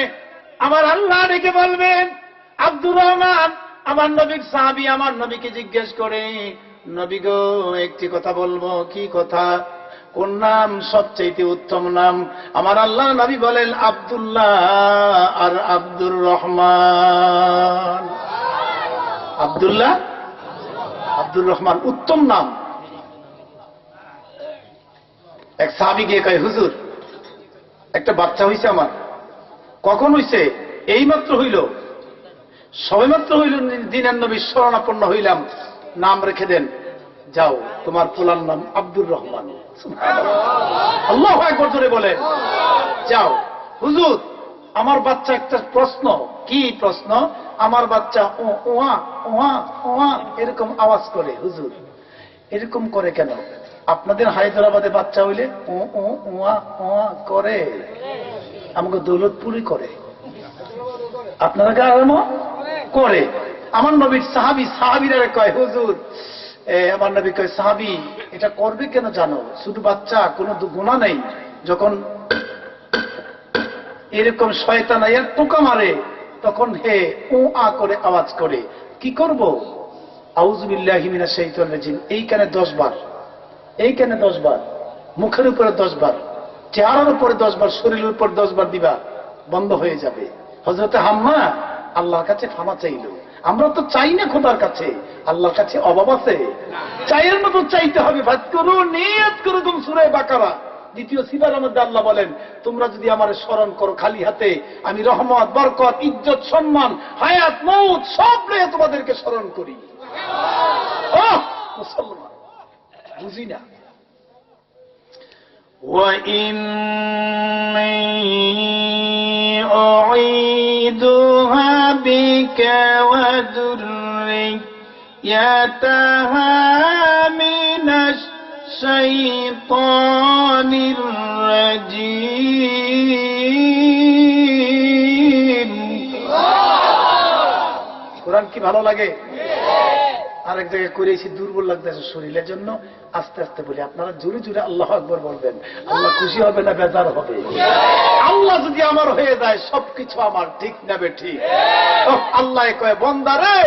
আমার আল্লাহ ডেকে বলবেন আব্দুর রহমান। আমার নবীর সাহাবী আমার নবীকে জিজ্ঞেস করে, নবী গো একটি কথা বলবো। কি কথা? কোন নাম সবচেয়ে উত্তম নাম? আমার আল্লাহ নবী বলেন আব্দুল্লাহ আর আব্দুর রহমান। আব্দুল্লাহ আব্দুর রহমান উত্তম নাম। এক সাহাবী গিয়ে কয়, হুজুর একটা বাচ্চা হইছে আমার। কখন হইছে? এইমাত্র হইল, সবেমাত্র হইল, দিনের নবীর শরণাপন্ন হইলাম, নাম রেখে দেন। যাও, তোমার পোলার নাম আব্দুর রহমান। আল্লাহু আকবার জোরে বলেন। যাও। হুজুর আমার বাচ্চা একটা প্রশ্ন। কি প্রশ্ন? আমার বাচ্চা ওয়া ওয়া ওয়া এরকম আওয়াজ করে। হুজুর এরকম করে কেন? আপনাদের হায়দ্রাবাদে বাচ্চা হইলে ও ও ওয়া ওয়া করে, আমাকে দৌলতপুরি করে, আপনারা গ্রামে করে। আমার নবীর সাহাবীরা কয়, হুজুর আমার নবী কয়, সাহাবী এটা করবে কেন জানো? শুধু বাচ্চা, কোনো গুনাহ নেই। যখন এরকম শয়তান আইয়া টোকা মারে তখন হে ও আ করে আওয়াজ করে। কি করব? আউযু বিল্লাহি মিনাশ শাইতানির রাজিম এইখানে 10 বার, এইখানে 10 বার, মুখের উপরে 10 বার, চেহারার উপরে 10 বার, শরীরের উপর 10 বার দিবা, বন্ধ হয়ে যাবে। হযরতে হাম্মা আল্লাহর কাছে ক্ষমা চাইল। আমরা তো চাই না খোদার কাছে, আল্লাহর কাছে অভাব আছে? চাইয়ের মতো চাইতে হবে। ফাজকুরু নিয়ত করুন সূরা বাকারা 2 সূরার মধ্যে আল্লাহ বলেন, তোমরা যদি আমারে স্মরণ করো খালি হাতে, আমি রহমত, বরকত, ইজ্জত, সম্মান, হায়াত, মউত সব নিয়ে তোমাদেরকে স্মরণ করি। মুসলমান বুঝি না। وَإِنِّي أُعِيذُهَا بِكَ وَذُرِّيَّتَهَا مِنَ الشَّيْطَانِ الرَّجِيمِ। কোরআন কি ভালো লাগে? আরেক জায়গায় করেছি, দুর্বল লাগতেছে শরীরের জন্য, আস্তে আস্তে বলি। আপনারা জোরে জোরে আল্লাহু আকবার বলবেন। আল্লাহ খুশি হবে না বেজার হবে? আল্লাহ যদি আমার হয়ে যায় সবকিছু আমার, ঠিক না বেঠিক? আল্লাহ কয়, বান্দা রে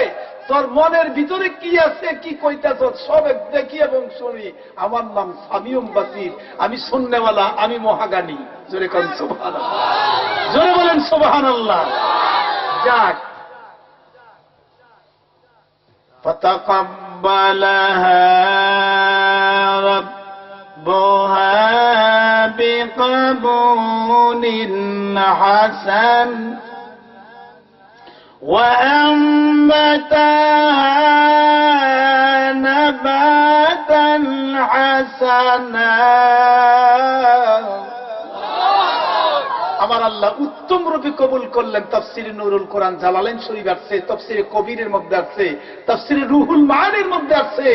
তোর মনের ভিতরে কি আছে, কি কইতাছ সব দেখি এবং শুনি। আমার নাম সামিউম বাসির, আমি শুননেওয়ালা, আমি মহাজ্ঞানী। জোরে কোন সুবহানাল্লাহ, জোরে বলেন সুবহানাল্লাহ। যাক, فتقبلها ربها بقبول حسن وأنبتها نباتا حسنا। আমার আল্লাহ উত্তম রূপে কবুল করলেন। তাফসিরে নুরুল কোরআন জালালাইন শরীফ আছে, তাফসিরে কবিরের মধ্যে আছে, তাফসিরে রুহুল মাআনির মধ্যে আছে,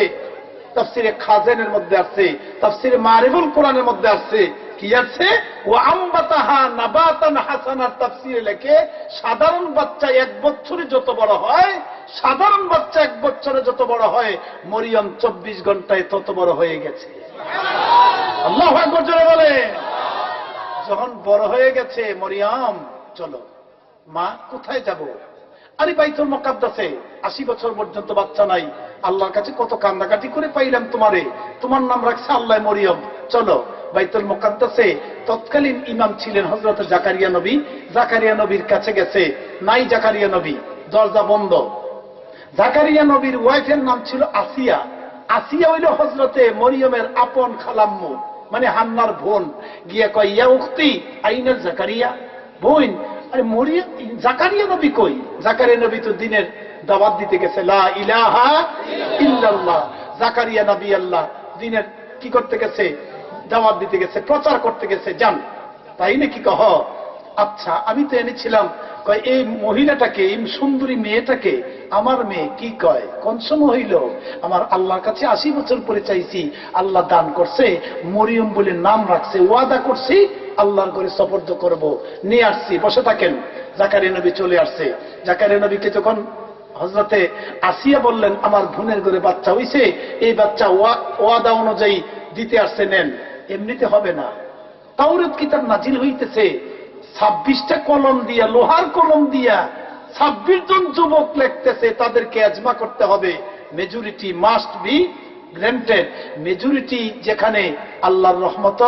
তাফসিরে খাজানের মধ্যে আছে, তাফসিরে মারিফুল কোরআনের মধ্যে আছে। কি আছে? ওয়া আমবাতাহা নাবাতান হাসানা। তাফসিরে লেখে সাধারণ বাচ্চা 1 বছরে যত বড় হয়, সাধারণ বাচ্চা 1 বছরে যত বড় হয়, মরিয়ম 24 ঘন্টায় তত বড় হয়ে গেছে। আল্লাহু আকবার জোরে বলে। যখন বড় হয়ে গেছে, মরিয়ম চলো। মা কোথায় যাব? আরে বাইতুল মুকাদ্দাসে। 80 বছর পর্যন্ত বাচ্চা নাই, আল্লাহর কাছে কত কান্দাকাটি করে পাইলাম তোমারে, তোমার নাম রাখছে আল্লাহ মরিয়ম, চলো বাইতুল মুকাদ্দাসে। তৎকালীন ইমাম ছিলেন হযরত জাকারিয়া নবী। জাকারিয়া নবীর কাছে গেছে, নাই জাকারিয়া নবী, দরজা বন্ধ। জাকারিয়া নবীর ওয়াইফের নাম ছিল আসিয়া। আসিয়া হইল হযরতে মরিয়মের আপন খালাম্মু, মানে হান্নার বোন। গিয়া কয়, ইয়া উখতি আইনা জাকারিয়া, বোন আরে মরিয়ম, জাকারিয়া নবী কই? জাকারিয়া নবী তো দিনের দাওয়াত দিতে গেছে, লা ইলাহা ইল্লাল্লাহ। জাকারিয়া নবী আল্লাহ দিনের কি করতে গেছে? দাওয়াত দিতে গেছে, প্রচার করতে গেছে। যান, তাই নাকি? কহ আচ্ছা, আমি তো এনেছিলাম। কয়, এই মহিলাটাকে, এই সুন্দরী মেয়েটাকে আমার মেয়ে। কি কয়? কোন সময় হইল? আমার আল্লাহর কাছে 80 বছর পরে চাইছি, আল্লাহ দান করছে, মরিয়ম বলে নাম রাখছে, ওয়াদা করছি আল্লাহর ঘরে সফর্দ করব, নিয়ে আসছি, বসে থাকেন। জাকারিয়া নবী চলে আসছে। জাকারিয়া নবীকে যখন হযরতে আসিয়া বললেন, আমার বোনের ঘরে বাচ্চা হইছে, এই বাচ্চা ওয়াদা অনুযায়ী দিতে আসছে নেন, এমনিতে হবে না। তাওরাত কিতাব নাজিল হইতেছে 26টা কলম দিয়া, লোহার কলম দিয়া 26 জন যুবক লিখতেছে, তাদেরকে এজমা করতে হবে, majority must be granted. Majority যেখানে আল্লাহর রহমত,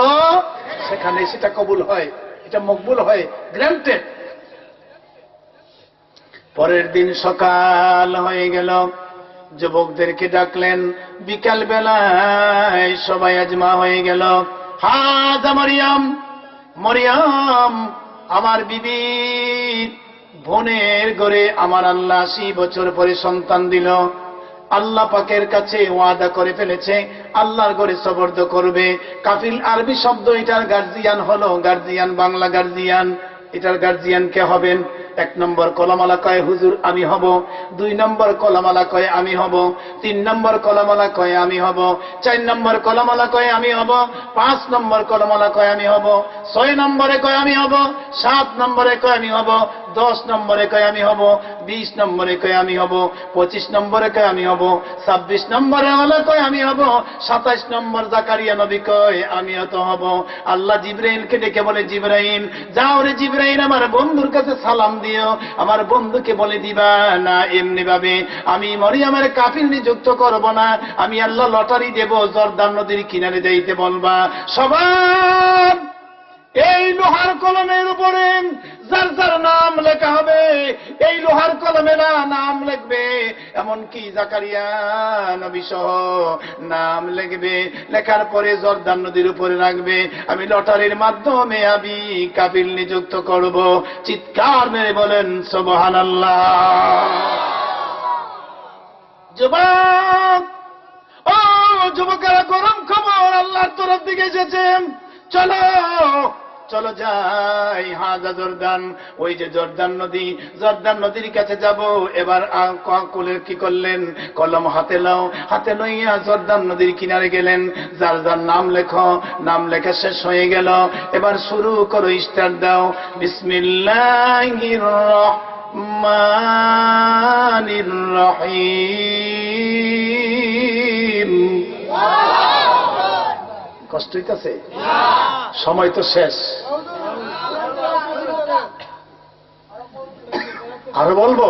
সেখানে সেটা কবুল হয়, এটা মকবুল হয়, গ্র্যান্টেড। পরের দিন সকাল হয়ে গেল, যুবকদেরকে ডাকলেন, বিকাল বেলায় সবাই আজমা হয়ে গেল। হাজা মরিয়ম, মরিয়ম আমার বিবি বোনের ঘরে আমার আল্লাহ 80 বছর পরে সন্তান দিল। আল্লাহ পাকের কাছে ওয়াদা করে ফেলেছে, আল্লাহর ঘরে সবর্দ করবে। কাফিল আরবি শব্দ, এটার গার্জিয়ান হলো, গার্জিয়ান বাংলা গার্জিয়ান। এটার গার্জিয়ান কে হবেন? 1 নম্বর কলামালা কয় হুজুর আমি হব, 2 নম্বর কলামালা কয় আমি হব, 3 নম্বর কলামালা কয় আমি হব, 4 নম্বর কলামালা কয় আমি হব, 5 নম্বর কলামালা কয় আমি হব, 6 নম্বরে কয় আমি হব, 7 নম্বরে কয় আমি হব, 10 নম্বরে কয় আমি হব, 20 নম্বরে কয় আমি হব, 25 নম্বরে কয় আমি হব, 26 নম্বরে হলে কয় আমি হব, 27 নম্বর জাকারিয়া নবী কয় আমিও তো হব। আল্লাহ জিবরাইলকে ডেকে বলে, জিবরাইল যাও রে জিবরাইল, আমার বন্ধুর কাছে সালাম দিও, আমার বন্ধুকে বলে দিবা না এমনি ভাবে আমি মরিয়মের কাফিল নিযুক্ত করব না, আমি আল্লাহ লটারি দেব, জর্দান নদীর কিনারে যাইতে বলবা। সবার এই লোহার কলমের উপরে যার যার নাম লেখা হবে, এই লোহার কলমেরা নাম লিখবে, এমনকি জাকারিয়া নবী সহ নাম লিখবে। লেখার পরে জর্দান নদীর উপরে রাখবে, আমি লটারির মাধ্যমে আমি কাফিল নিযুক্ত করব। চিৎকার মেরে বলেন সুবহানাল্লাহ। যুবক, ও যুবকেরা, গরম খবর আল্লাহর তরফ থেকে এসেছে, চলো চলো যাই হাজা জর্দান, ওই যে জর্দান নদী, জর্দান নদীর কাছে যাব। এবার কোলে কি করলেন, কলম হাতে লাও, হাতে লইয়া জর্দান নদীর কিনারে গেলেন। যার যার নাম লেখো, নাম লেখা শেষ হয়ে গেল, এবার শুরু করো, স্টার্ট দাও। বিসমিল্লাহির রহমানির রহিম। কষ্ট হইতেছে? সময় তো শেষ, আরো বলবো?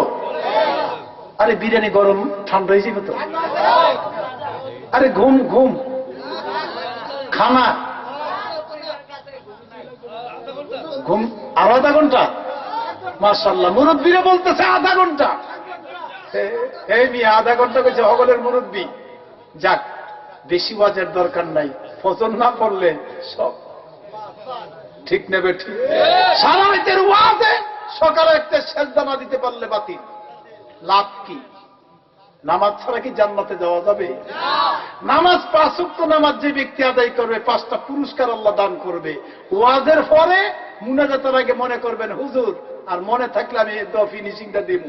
আরে বিরিয়ানি গরম ঠান্ডা হয়ে যাবে তো। আরে ঘুম ঘুম, খানা ঘুম আরো আধা ঘন্টা। মাশাআল্লাহ, মুরব্বীরা বলতেছে আধা ঘন্টা। এই মেয়ে আধা ঘন্টা কইছে হগলের মুরব্বী। যাক, বেশি ওয়াজের দরকার নাই, ফজর না পড়লে সব ঠিক নেবে। ঠিক সারা রাতের ওয়াজে সকালে একটা সেজদা না দিতে পারলে বাতিল। লাভ কি? নামাজ ছাড়া কি জান্নাতে যাওয়া যাবে? নামাজ 5 ওয়াক্ত নামাজ যে ব্যক্তি আদায় করবে, 5টা পুরস্কার আল্লাহ দান করবে। ওয়াজের পরে মুনাজাতের আগে মনে করবেন হুজুর, আর মনে থাকলে আমি ফিনিশিংটা দিব।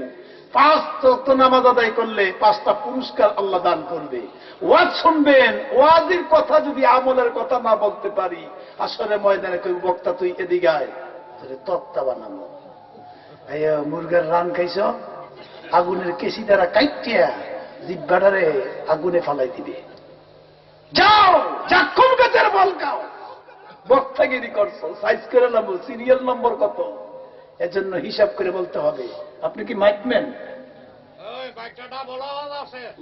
5 ওয়াক্ত নামাজ আদায় করলে 5টা পুরস্কার আল্লাহ দান করবে। ওয়াজ শুনবেন, ওয়াজের কথা যদি আমলের কথা না বলতে পারি, আসলে ময়দানে কই বক্তা তুই এদিকে আয়, তক্তা বানাবো। মুরগের রান খাইছ, আগুনের কেসি দ্বারা কাইটিয়া জিব্বাটারে আগুনে ফালাই দিবে। যাও জাক্ষুম গাছের বল খাও, বক্তাগিরি করছো, সাইজ করে নামো, সিরিয়াল নম্বর কত, এজন্য হিসাব করে বলতে হবে। আপনি কি মাইকম্যান?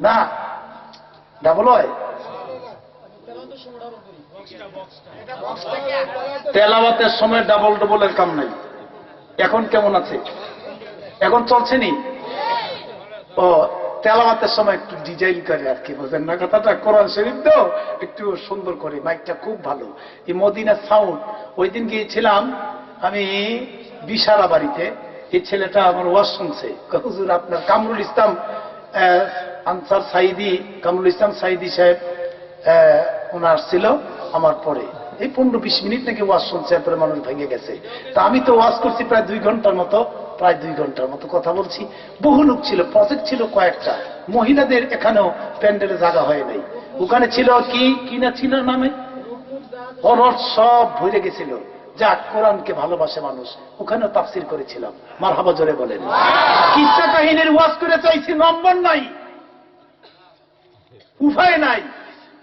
না, ডাবল হয়। তেলাওয়াতের সময় ডাবল ডবলের কাম নাই। এখন কেমন আছে? এখন চলছে নি? ও, তেলাওয়াতের সময় একটু ডিজাইন করে আর কি, বুঝলেন না কথাটা? কোরআন শরীফ তো একটু সুন্দর করে, মাইকটা খুব ভালো। এই মদিনা সাউন্ড, ওই দিন গিয়েছিলাম আমি বিশারা বাড়িতে, এই ছেলেটা আমার ওয়াজ শুনছে। হুজুর আপনার কামরুল ইসলাম আনসার সাইদি, কামরুল ইসলাম সাইদি সাহেব ওনার ছিল আমার পরে, এই 15-20 মিনিট নাকি ওয়াজ শুনছে, এরপরে মানুষ ভেঙে গেছে। তা আমি তো ওয়াজ করছি প্রায় 2 ঘন্টার মতো, প্রায় 2 ঘন্টার মতো কথা বলছি। বহু লোক ছিল, প্রজেক্ট ছিল কয়েকটা। মহিলাদের এখানেও প্যান্ডেলে জায়গা হয় নাই। ওখানে ছিল কি না ছিল নামে অনর, সব ভরে গেছিল। যাক, কোরআনকে ভালোবাসে মানুষ, ওখানেও তাফসির করেছিলাম। মারহাবা জোরে বলেন। কিসসা কাহিনীর ওয়াজ করে চাইছি, নম্বর নাই, উপায় নাই।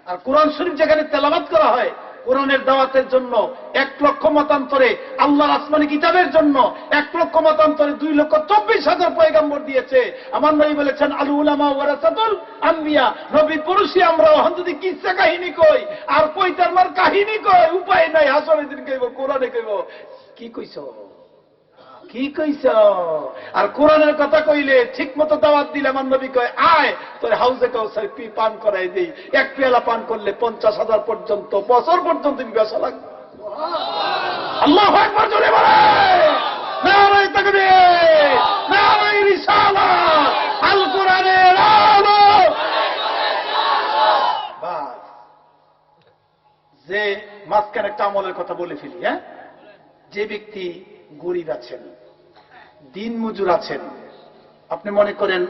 আর কোরআন শরীফ যেখানে তেলাওয়াত করা হয়, কোরআনের দাওয়াতের জন্য 1 লক্ষ মতান্তরে, আল্লাহর আসমানি কিতাবের জন্য 1 লক্ষ মতান্তরে 2,24,000 পয়গম্বর দিয়েছে। আমার নবী বলেছেন, আল উলামা ওয়ারাসাতুল আম্বিয়া, নবী পুরুষই আমরা। ওখান যদি কিচ্ছা কাহিনী কই আর কইতার মার কাহিনী কই, উপায় নাই, হাসরের দিন কইব, কোরআনে কইব। কি কইছ, কি কইছ? আর কোরআনের কথা কইলে ঠিক মতো দাওয়াত দিলে আমার নবী কয়, আয় তোর হাউজে কাউসার পান করাই দেই। 1 পেয়ালা পান করলে 50,000 পর্যন্ত, বছর পর্যন্ত ব্যবসা লাগবে। আল্লাহু আকবার জোরে বলে, নারায়ে তাকবীর, নারায়ে রিসালাত, আল কোরআনের আলো। বাস, যে মাঝখানে একটা আমলের কথা বলে ফেলি। হ্যাঁ, যে ব্যক্তি গরিব আছেন, দিন মজুর আছেন, আপনি মনে করেন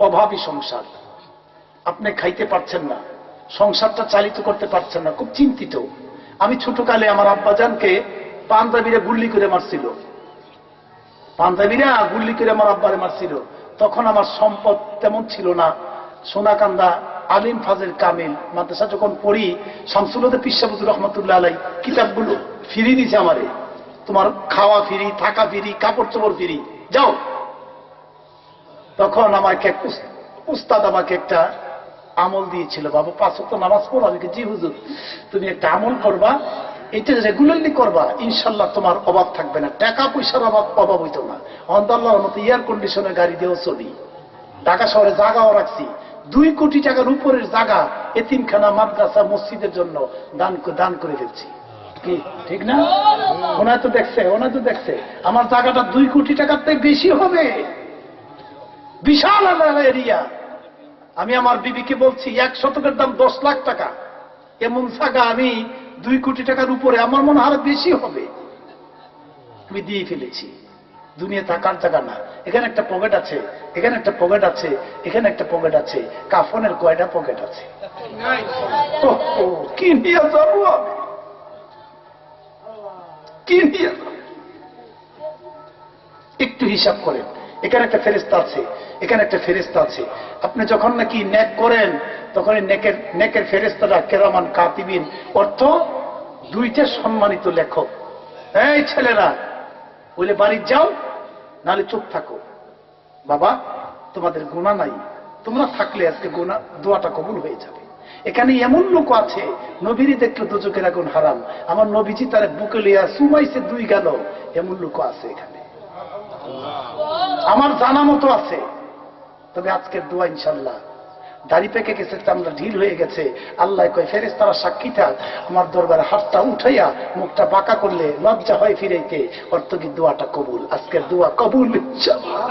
অভাবী সংসার, আপনি খাইতে পারছেন না, সংসারটা চালিত করতে পারছেন না, খুব চিন্তিত। আমি ছোটকালে আমার আব্বাজানকে পাঞ্জাবিরা গুল্লি করে মারছিল, পাঞ্জাবিরা গুল্লি করে আমার আব্বারে মারছিল। তখন আমার সম্পদ তেমন ছিল না। সোনাকান্দা আলিম ফাজেল কামিল মাদ্রাসা যখন পড়ি, শামসুল হক পিসাবুদুর রহমতুল্লাহ আলাই কিতাবগুলো ফিরি দিছে আমারে, তোমার খাওয়া ফিরি, থাকা ফিরি, কাপড় চোপড় ফিরি, যাও। তখন আমাকে উস্তাদ আমাকে একটা আমল দিয়েছিল, বাবু 5 ওয়াক্ত নামাজ পড়ো। আমি জি হুজুর, তুমি একটা আমল করবা, এটা রেগুলারলি করবা, ইনশাল্লাহ তোমার অভাব থাকবে না, টাকা পয়সার অভাব হইতো না। আল্লাহর মতো এয়ার কন্ডিশনের গাড়ি দিয়েও চলি। ঢাকা শহরে জায়গাও রাখছি, 2 কোটি টাকার উপরের জায়গা এতিমখানা, মাদ্রাসা, মসজিদের জন্য দান করে ফেলছি। কি ঠিক না? ওনায় তো দেখছে, ওনায় তো দেখছে আমার জায়গাটা 2 কোটি টাকার থেকে বেশি হবে, বিশাল এরিয়া। আমি আমার বিবিকে বলছি 1 শতকের দাম 10 লাখ টাকা, এমন জায়গা আমি 2 কোটি টাকার উপরে, আমার মনে হয় বেশি হবে। আমি দিয়ে ফেলেছি। দুনিয়া থাকার জায়গা না। এখানে একটা পকেট আছে, এখানে একটা পকেট আছে, এখানে একটা পকেট আছে, কাফনের কয়টা পকেট আছে? কি নিয়ে যাবো আমি, কি নিয়ে? একটু হিসাব করেন, এখানে একটা ফেরেশতা আছে, এখানে একটা ফেরেশতা আছে। আপনি যখন নাকি নেক করেন, তখন নেকের ফেরেশতারা কেরামান কাতিবিন, অর্থ 2টা সম্মানিত লেখক। এই ছেলেরা, বলে বাড়ি যাও, নাহলে চুপ থাকো। বাবা, তোমাদের গুনাহ নাই, তোমরা থাকলে আজকে গুনাহ, দোয়াটা কবুল হয়ে যাবে। এখানে এমন লোক আছে, নবীরই দেখলো দোজখের আগুন হারাম, আমার নবীজি তার বুকে লিয়া সুমাইছে 2 গেল, এমন লোক আছে এখানে, আমার জানা মতো আছে। তবে আজকের দোয়া ইনশাল্লাহ, দাড়ি পেকে গেছে, চামড়া ঢিল হয়ে গেছে, আল্লাহ কয় ফেরেশতারা সাক্ষী থাক, আমার দরবারে হাতটা উঠাইয়া মুখটা বাঁকা করলে লজ্জা হয় ফিরাইতে, অর্থ কি দোয়াটা কবুল। আজকের দোয়া কবুল ইনশাআল্লাহ।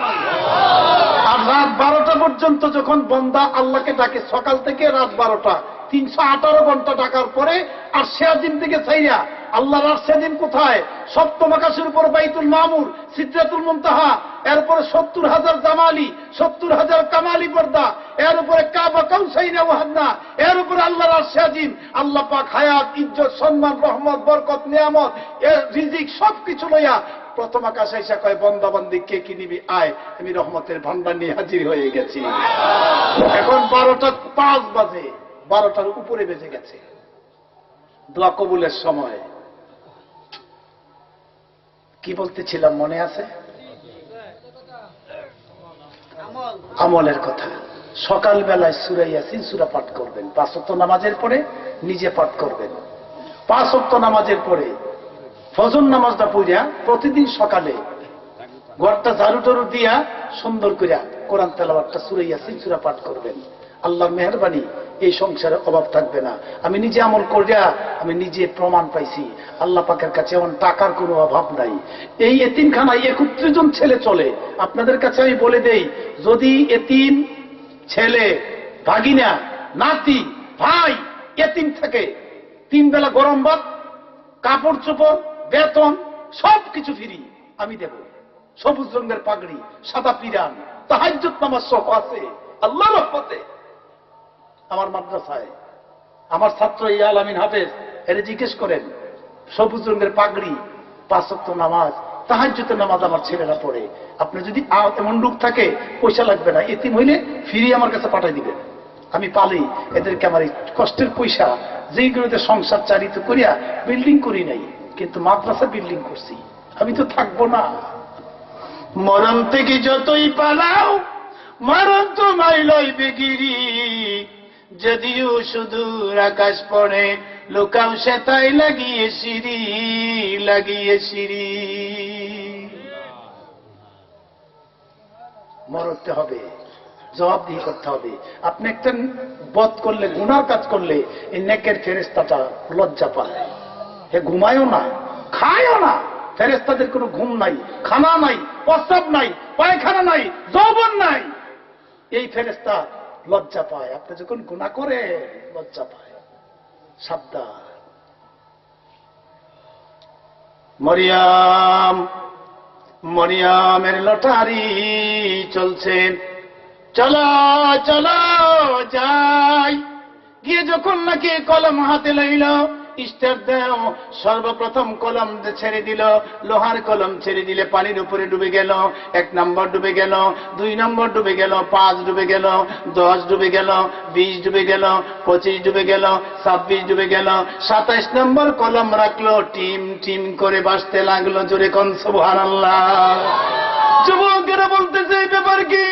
আর রাত 12টা পর্যন্ত যখন বান্দা আল্লাহকে ডাকে, সকাল থেকে রাত 12টা, 318 ঘন্টা ডাকার পরে আর সেদিন থেকে চাইয়া আল্লাহর আর সেদিন কোথায়? সপ্তম আকাশের উপর বাইতুল মামুর, সিদরাতুল মুনতাহা, এরপরে 70,000 জামালি, 70,000 কামালি পর্দা, এর উপরে কাবা কাউসাইনা ওয়াহাদনা, এর উপরে আল্লাহর আর সেদিন। আল্লাহ পাক হায়াত, ইজ্জত, সম্মান, রহমত, বরকত, নিয়ামত, রিজিক সবকিছু লইয়া প্রথম আকাশে এসে কয়, বান্দা বান্দি কে কি নিবি আয়, আমি রহমতের ভান্ডার নিয়ে হাজির হয়ে গেছি। এখন 12টা 5 বাজে, 12টার উপরে বেজে গেছে, দোয়া কবুলের সময়। কি বলতেছিলাম মনে আছে? আমলের কথা। সকালবেলায় সূরা ইয়াসিন সূরা পাঠ করবেন, 5 ওয়াক্ত নামাজের পরে নিজে পাঠ করবেন। 5 ওয়াক্ত নামাজের পরে ফজর নামাজটা পড়িয়া প্রতিদিন সকালে ঘরটা ঝাড়ু টাড়ু দিয়া সুন্দর করিয়া কোরআন তেলাওয়াতটা সূরা ইয়াসিন সূরা পাঠ করবেন। আল্লাহর মেহেরবানি, এই সংসারে অভাব থাকবে না। আমি নিজে আমল করিয়া আমি নিজে প্রমাণ পাইছি, আল্লাহ পাকের কাছে এমন টাকার কোনো অভাব নাই। এই এতিমখানায় 31 জন ছেলে চলে। আপনাদের কাছে আমি বলে দেই, যদি এতিম ছেলে, ভাগিনা, নাতি, ভাই এতিম থাকে, 3 বেলা গরম ভাত, কাপড় চোপড়, বেতন সবকিছু ফ্রি আমি দেব। সবুজ রঙের পাগড়ি, সাদা পিরান, তাহাজ্জুদ নামাজ সহ আছে আল্লাহর রহমতে। আমার মাদ্রাসায় আমার ছাত্র ইয়াল আমিন হাফেজ, এর জিজ্ঞেস করেন, সবুজ রঙের পাগড়ি, 5 ওয়াক্ত নামাজ, তাহাজ্জুদের নামাজ আমার ছেলেরা পড়ে। আপনি যদি এমন লোক থাকে, পয়সা লাগবে না, এতিম হইলে ফিরিয়ে আমার কাছে পাঠাই দিবেন, আমি পালি, এদেরকে আমার এই কষ্টের পয়সা যেগুলোতে সংসার চালিত করিয়া বিল্ডিং করি নাই, কিন্তু মাদ্রাসা বিল্ডিং করছি, আমি তো থাকবো না। মরণ থেকে যতই পালাও মরণ তোমায় লইবে গিরি, যদিও সুদূর আকাশ পড়ে লোকাও সে তাই লাগিয়ে সিঁড়ি, লাগিয়ে সিঁড়ি। মরতে হবে, জবাবদিহি করতে হবে। আপনি একটা বদ করলে, গুনার কাজ করলে, এই নেকের ফেরেশতাটা লজ্জা পায়। হে ঘুমায়ও না, খায়ও না, ফেরেশতাদের কোনো ঘুম নাই, খানা নাই, প্রস্রাব নাই, পায়খানা নাই, যৌবন নাই। এই ফেরেশতা লজ্জা পায়। আপনি যখন গুনাহ করে লজ্জা পায়। সাবধান। মরিয়ম, মরিয়মের লটারি চলছে, চলো চলো যাই। গিয়ে যখন নাকি কলম হাতে লইল, স্টার দেও, সর্বপ্রথম কলম ছেড়ে দিল, লোহার কলম ছেড়ে দিলে পানির উপরে ডুবে গেল। 1 নম্বর ডুবে গেল, 2 নম্বর ডুবে গেল, 5 ডুবে গেল, 10 ডুবে গেল, 20 ডুবে গেল, 25 ডুবে গেল, 26 ডুবে গেল, 27 নম্বর কলম রাখলো, টিম টিম করে বাঁচতে লাগলো। জোরে কোন সুবহানাল্লাহ। যুবকেরা বলতেছে এই ব্যাপার কি?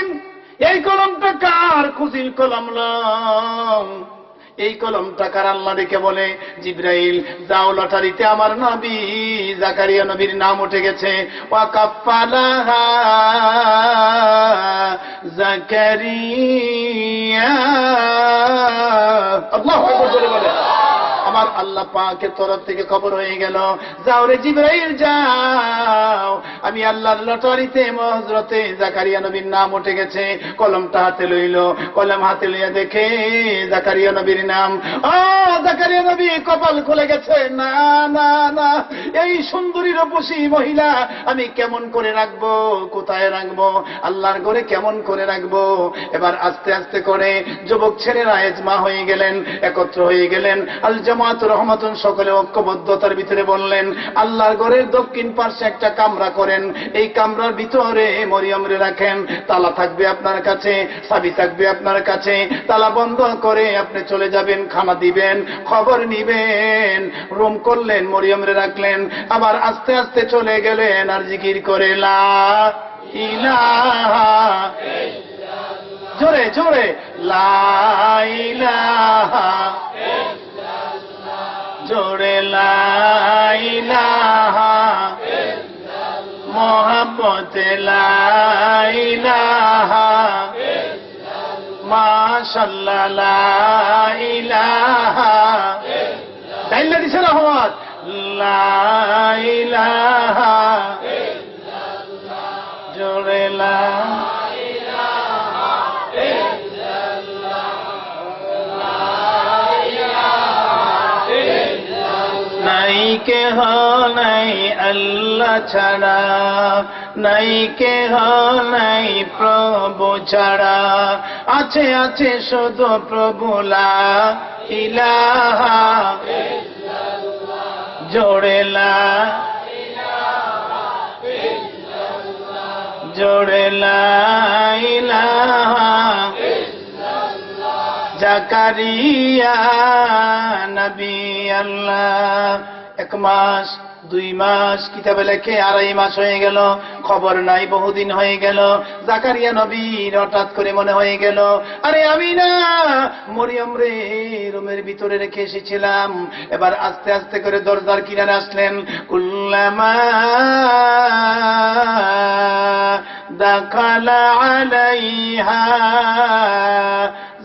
এই কলমটা কার? খুশির কলম লম। এই কলমটা কার? আল্লাহ ডেকে বলে, জিবরাইল যাও, লটারিতে আমার নবী জাকারিয়া নবীর নাম উঠে গেছে। ওয়াকাফালাহা জাকারিয়া। আল্লাহু আকবার বলে বলে আমার আল্লাহ পাকের তরফ থেকে খবর হয়ে গেল, যাও রে জিবরাইল যাও, আমি আল্লাহর লটারিতে হযরতে জাকারিয়া নবীর নাম উঠে গেছে। কলমটা হাতে লইল, কলম হাতে লইয়া দেখে জাকারিয়া নবীর নাম। জাকারিয়া নবী কপাল খুলে গেছে। না না না, এই সুন্দরী রূপসী মহিলা আমি কেমন করে রাখবো, কোথায় রাখবো, আল্লাহর ঘরে কেমন করে রাখবো? এবার আস্তে আস্তে করে যুবক ছেলেরা এজমা হয়ে গেলেন, একত্র হয়ে গেলেন। আল জামাত রহমাতুন, সকলে ঐক্যবদ্ধতার ভিতরে বললেন, আল্লাহর ঘরের দক্ষিণ পার্শ্বে একটা কামরা করেন, এই কামরার ভিতরে মরিয়মরে রাখেন, তালা থাকবে আপনার কাছে, চাবি থাকবে আপনার কাছে, তালা বন্ধ করে আপনি চলে যাবেন, খানা দিবেন, খবর নিবেন। রুম করলেন, মরিয়মরে রাখলেন, আবার আস্তে আস্তে চলে গেলেন আর জিকির করে লা ইলাহা ইল্লাল্লাহ। জোরে জোরে লা ইলাহা ইল্লাল্লাহ, জোরে লা ইলাহা ইল্লাল্লাহ, মোহাম্মতে লা ইলাহা ইল্লাল্লাহ, মাশাআল্লাহ লা ইলাহা ইল্লাল্লাহ। তাইলে দিছে রহমত, লা ইলাহা ইল্লাল্লাহ, জোরে লা ইলাহা ইল্লাল্লাহ, লা ইলাহা ইল্লাল্লাহ। নাই কেহ নাই আল্লাহ ছাড়া, নাই কেহ নাই প্রভু ছাড়া, আছে আছে শুধু প্রভু লা ইলাহা ইল্লাল্লাহ, জোরে লা ইলাহা ইল্লাল্লাহ, জোরে লা ইলাহা ইল্লাল্লাহ। জাকারিয়া নবী আল্লাহ 1 মাস 2 মাস, কিতাবে লেখে 2.5 মাস হয়ে গেল, খবর নাই, বহুদিন হয়ে গেল। জাকারিয়া নবীর হঠাৎ করে মনে হয়ে গেল, আরে আমি না মরিয়ম রে রুমের ভিতরে রেখে এসেছিলাম। এবার আস্তে আস্তে করে দরজার কিনারে আসলেন। কুল্লামা দাখালা আলাইহা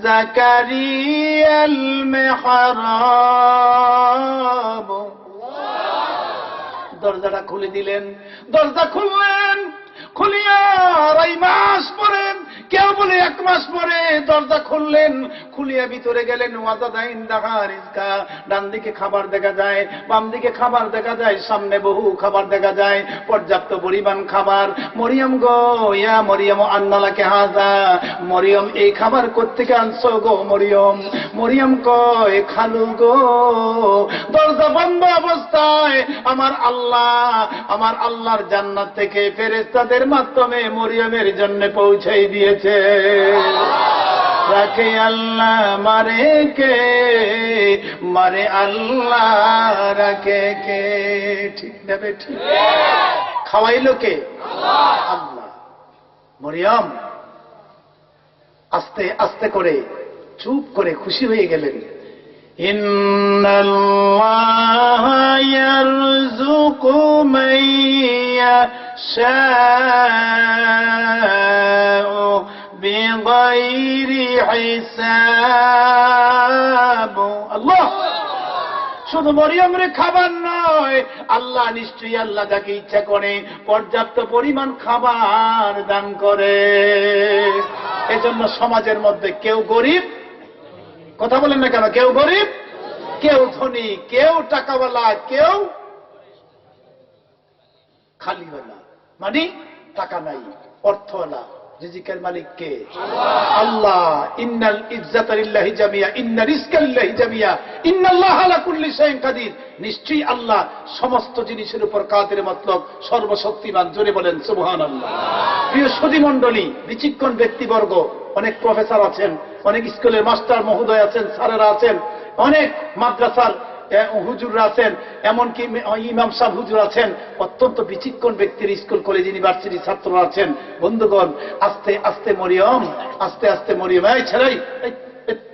জাকারিয়াল মিহরাব, দরজাটা খুলে দিলেন। দরজা খুললেন, খুলিয়া 2.5 মাস পরে, কেউ বলে 1 মাস পরে দরজা খুললেন। খুলিয়া ভিতরে গেলেন। ওয়াজাদাইন দাহা রিজকা, ডান দিকে খাবার দেখা যায়, বাম দিকে খাবার দেখা যায়, সামনে বহু খাবার দেখা যায়, পর্যাপ্ত পরিমাণ খাবার। মরিয়ম গো, ইয়া মরিয়ম আন্নালাকে হাজা, মরিয়ম এই খাবার কোত্থেকে আনছো গো মরিয়ম? মরিয়ম কয়, খালু গো, দরজা বন্ধ অবস্থায় আমার আল্লাহর জান্নাত থেকে ফেরেশতাদের মাধ্যমে মরিয়মের জন্য পৌঁছাই দিয়েছে। রাখে আল্লাহ, মারে আল্লাহ, রাখে কে? ঠিক নেবে? ঠিক। খাওয়াইলো কে? আল্লাহ। মরিয়ম আস্তে আস্তে করে চুপ করে খুশি হয়ে গেলেন। ইন্নাল্লাহা ইয়ারযুকু মান ইয়াশাউ বিগাইরি হিসাব। আল্লাহ শুধু মরিয়মের খাবার নয়, আল্লাহ নিশ্চয়ই আল্লাহ যাকে ইচ্ছা করে পর্যাপ্ত পরিমাণ খাবার দান করে। এজন্য সমাজের মধ্যে কেউ গরিব, কথা বলেন না কেন, কেউ গরিব, কেউ ধনী, কেউ টাকাওয়ালা, কেউ খালিওয়ালা, মানে টাকা নাই, অর্থওয়ালা। রিজিকের মালিক কে? আল্লাহ। ইন্নাল ইজ্জাতা লিল্লাহি জামিয়া, ইন্না রিজকা লিল্লাহি জামিয়া, ইন্নাল্লাহা আলা কুল্লি শাইইন কাদির। নিশ্চয়ই আল্লাহ সমস্ত জিনিসের উপর কাদের মতলব, সর্বশক্তিমান। জোরে বলেন সুবহানাল্লাহ। প্রিয় সুধী মণ্ডলী, বিচক্ষণ ব্যক্তিবর্গ, অনেক প্রফেসর আছেন, অনেক স্কুলের মাস্টার মহোদয় আছেন, স্যারেরা আছেন, অনেক মাদ্রাসার হুজুররা আছেন, এমনকি ইমাম সাহেব হুজুর আছেন, অত্যন্ত বিচক্ষণ ব্যক্তির স্কুল কলেজ ইউনিভার্সিটির ছাত্ররা আছেন। বন্ধুগণ, আস্তে আস্তে মরিয়ম, আস্তে আস্তে মরিয়ম, এই ছেড়াই,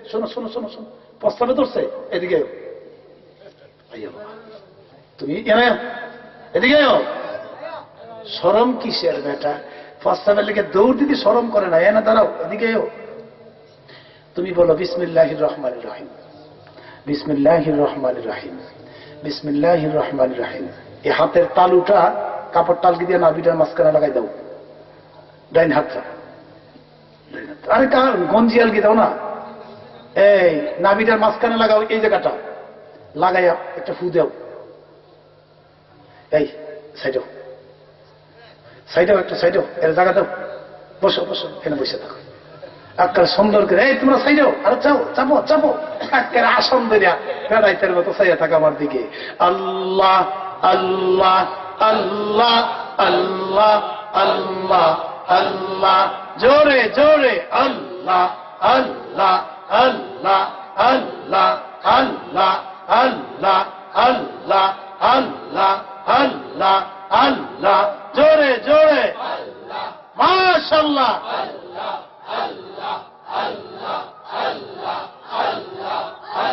শোনো শোনো শোনো শোনো, প্রস্তাবে ধরছে, এদিকে তুমি এদিকে শরম কিসের বেটা? প্রস্তাবের লেগে দৌড় দিতে শরম করে না, না দাঁড়াও, এদিকে তুমি বলো বিসমিল্লাহির রহমানির রহিম, বিসমিল্লাহির রহমানির রহিম, বিসমিল্লাহির রহমানির রহিম। এই হাতের তালুটা কাপড় টালকি দিয়ে নাভিটার মাঝখানে লাগাই দাও, ডাইন হাতটা। আরে গঞ্জি আলগি দাও না, এই নাভিটার মাঝখানে লাগাও, এই জায়গাটা লাগাইয়া একটা ফু দাও, এই সাইডও সাইডও একটা সাইডও, এর জায়গা দাও, বসো বসো, এখানে বসে থাকো। আজকাল সুন্দর করে, এই তোমরা সাইডও, আরে চাও, চাপো চাপো, আজকের আসন ধরিয়া বেড়াইতের মতো চাইয়া থাকা আমার দিকে। আল্লাহ আল্লাহ আল্লাহ আল্লাহ আল্লাহ আল্লাহ, জোরে জোরে আল্লাহ আল্লাহ আল্লাহ আল্লাহ আল্লাহ আল্লাহ আল্লাহ আল্লাহ আল্লাহ আল্লাহ, জোরে জোরে মাশাআল্লাহ। আল্লাহ আল্লাহ আল্লাহ আল্লাহ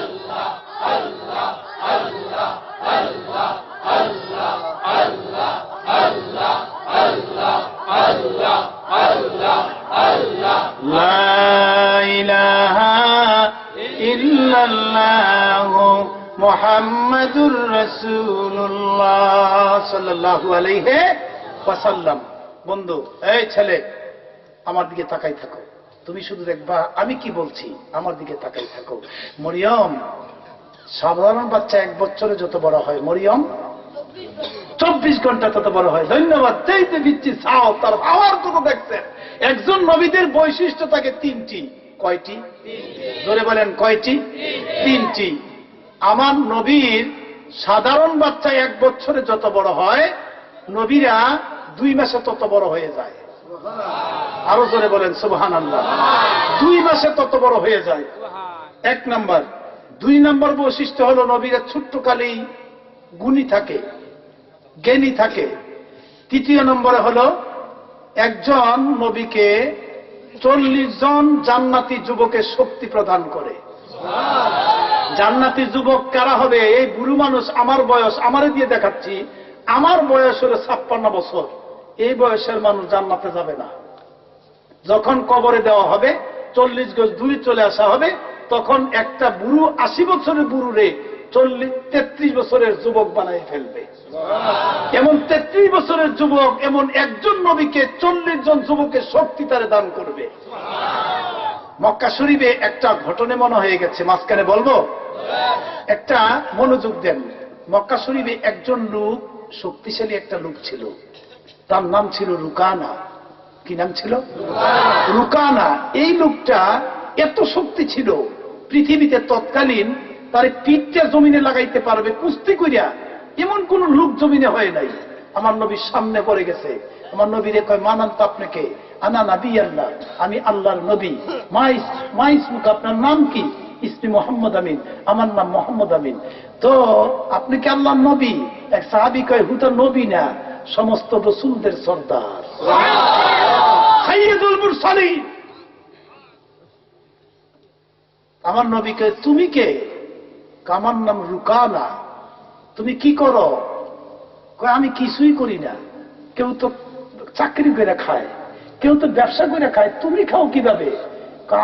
আল্লাহ আল্লাহ আল্লাহ আল্লাহ আল্লাহ আল্লাহ আল্লাহ আল্লাহ আল্লাহ আল্লাহ আল্লাহ, লা ইলাহা ইল্লাল্লাহু মুহাম্মাদুর রাসূলুল্লাহ সাল্লাল্লাহু আলাইহি ওয়াসাল্লাম। বন্ধু, এই ছেলে, আমার দিকে তাকাই থাকো, তুমি শুধু দেখবা আমি কি বলছি, আমার দিকে তাকাই থাকো। মরিয়ম, সাধারণ বাচ্চা 1 বছরে যত বড় হয়, মরিয়ম 24 ঘন্টা তত বড় হয়। ধন্যবাদ, চাইতে দিচ্ছি, চাও, তার আওয়ার কত দেখছেন। একজন নবীদের বৈশিষ্ট্য থাকে 3টি। কয়টি? ধরে বলেন কয়টি? 3টি। আমার নবীর সাধারণ বাচ্চা 1 বছরে যত বড় হয়, নবীরা 2 মাসে তত বড় হয়ে যায়। আরো জোরে বলেন সুবহানাল্লাহ। 2 মাসে তত বড় হয়ে যায়, 1 নাম্বার। 2 নম্বর বৈশিষ্ট্য হলো নবীরা ছোট্টকালেই গুণী থাকে, জ্ঞানী থাকে। 3য় নম্বরে হলো একজন নবীকে 40 জন জান্নাতি যুবকের শক্তি প্রদান করে। জান্নাতি যুবক কারা হবে? এই বুড়ো মানুষ, আমার বয়স, আমারে দিয়ে দেখাচ্ছি, আমার বয়স হলো 56 বছর। এই বয়সের মানুষ জান্নাতে যাবে না। যখন কবরে দেওয়া হবে, 40 গজ দূরে চলে আসা হবে, তখন একটা বুড়ো 80 বছরের বুড়ুরে 33 বছরের যুবক বানাই ফেলবে। এমন 33 বছরের যুবক, এমন একজন নবীকে 40 জন যুবকের শক্তি তারে দান করবে। মক্কা শরীফে একটা ঘটনা মনে হয়ে গেছে, মাঝখানে বলবো। একটা মনোযোগ দেন। মক্কা শরীফে একজন লোক, শক্তিশালী একটা লোক ছিল, তার নাম ছিল রুকানা। কি নাম ছিল? রুকানা। এই লোকটা এত শক্তি ছিল, পৃথিবীতে তৎকালীন তার পিঠটা জমিনে লাগাইতে পারবে কুস্তি করিয়া, এমন কোন লোক জমিনে হয় নাই। আমার নবীর সামনে পড়ে গেছে, আমার নবীরে কয়, মানান তো আপনাকে, আনা নবী আল্লাহ, আমি আল্লাহর নবী। মা ইসমুকা, আপনার নাম কি? ইসমি মোহাম্মদ আমিন, আমার নাম মোহাম্মদ আমিন। তো আপনি কি আল্লাহর নবী? এক সাহাবী কয়, হু তো নবী না, সমস্ত রসুলদের সর্দার, সাইয়্যিদুল মুরসালিন। আমার নবীকে তুমি কে? আমার নাম রুকানা। তুমি কি করো? কয় আমি কিছুই করি না। কেউ তো চাকরি করে খায়, কেউ তো ব্যবসা করে খায়, তুমি খাও কিভাবে?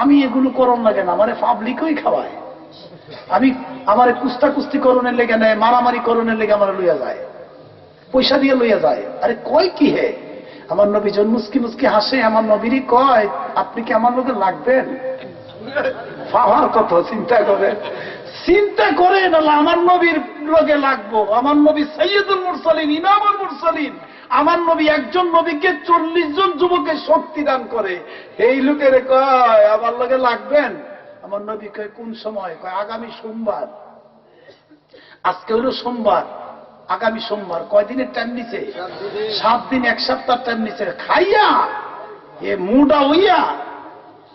আমি এগুলো করন না কেন, আমার পাবলিকই খাওয়ায়। আমি আমার কুস্তাকুস্তি করণের লেগে নেয়, মারামারি করণের লেগে আমার লইয়া যায়, পয়সা দিয়ে লইয়া যায়। আরে কয় কি হে? আমার নবী জন মুস্কি মুস্কি হাসে। আমার নবীরই কয়, আপনি কি আমার লোকে লাগবেন? পাওয়ার কথা চিন্তা করেন, চিন্তা করেন, আমার নবীর লোকে লাগবো। আমার নবী সাইয়্যিদুল মুরসালিন, ইমামুল মুরসালিন। আমার নবী একজন নবীকে 40 জন যুবকে শক্তি দান করে। এই লোকের কয় আমার লোকে লাগবেন? আমার নবী কয় কোন সময়? কয় আগামী সোমবার। আজকে হলো সোমবার, আগামী সোমবার। কয়দিনের টাইম নিছে? 7 দিন, 1 সপ্তাহ টাইম নিছে। খাইয়া এ মুডা হইয়া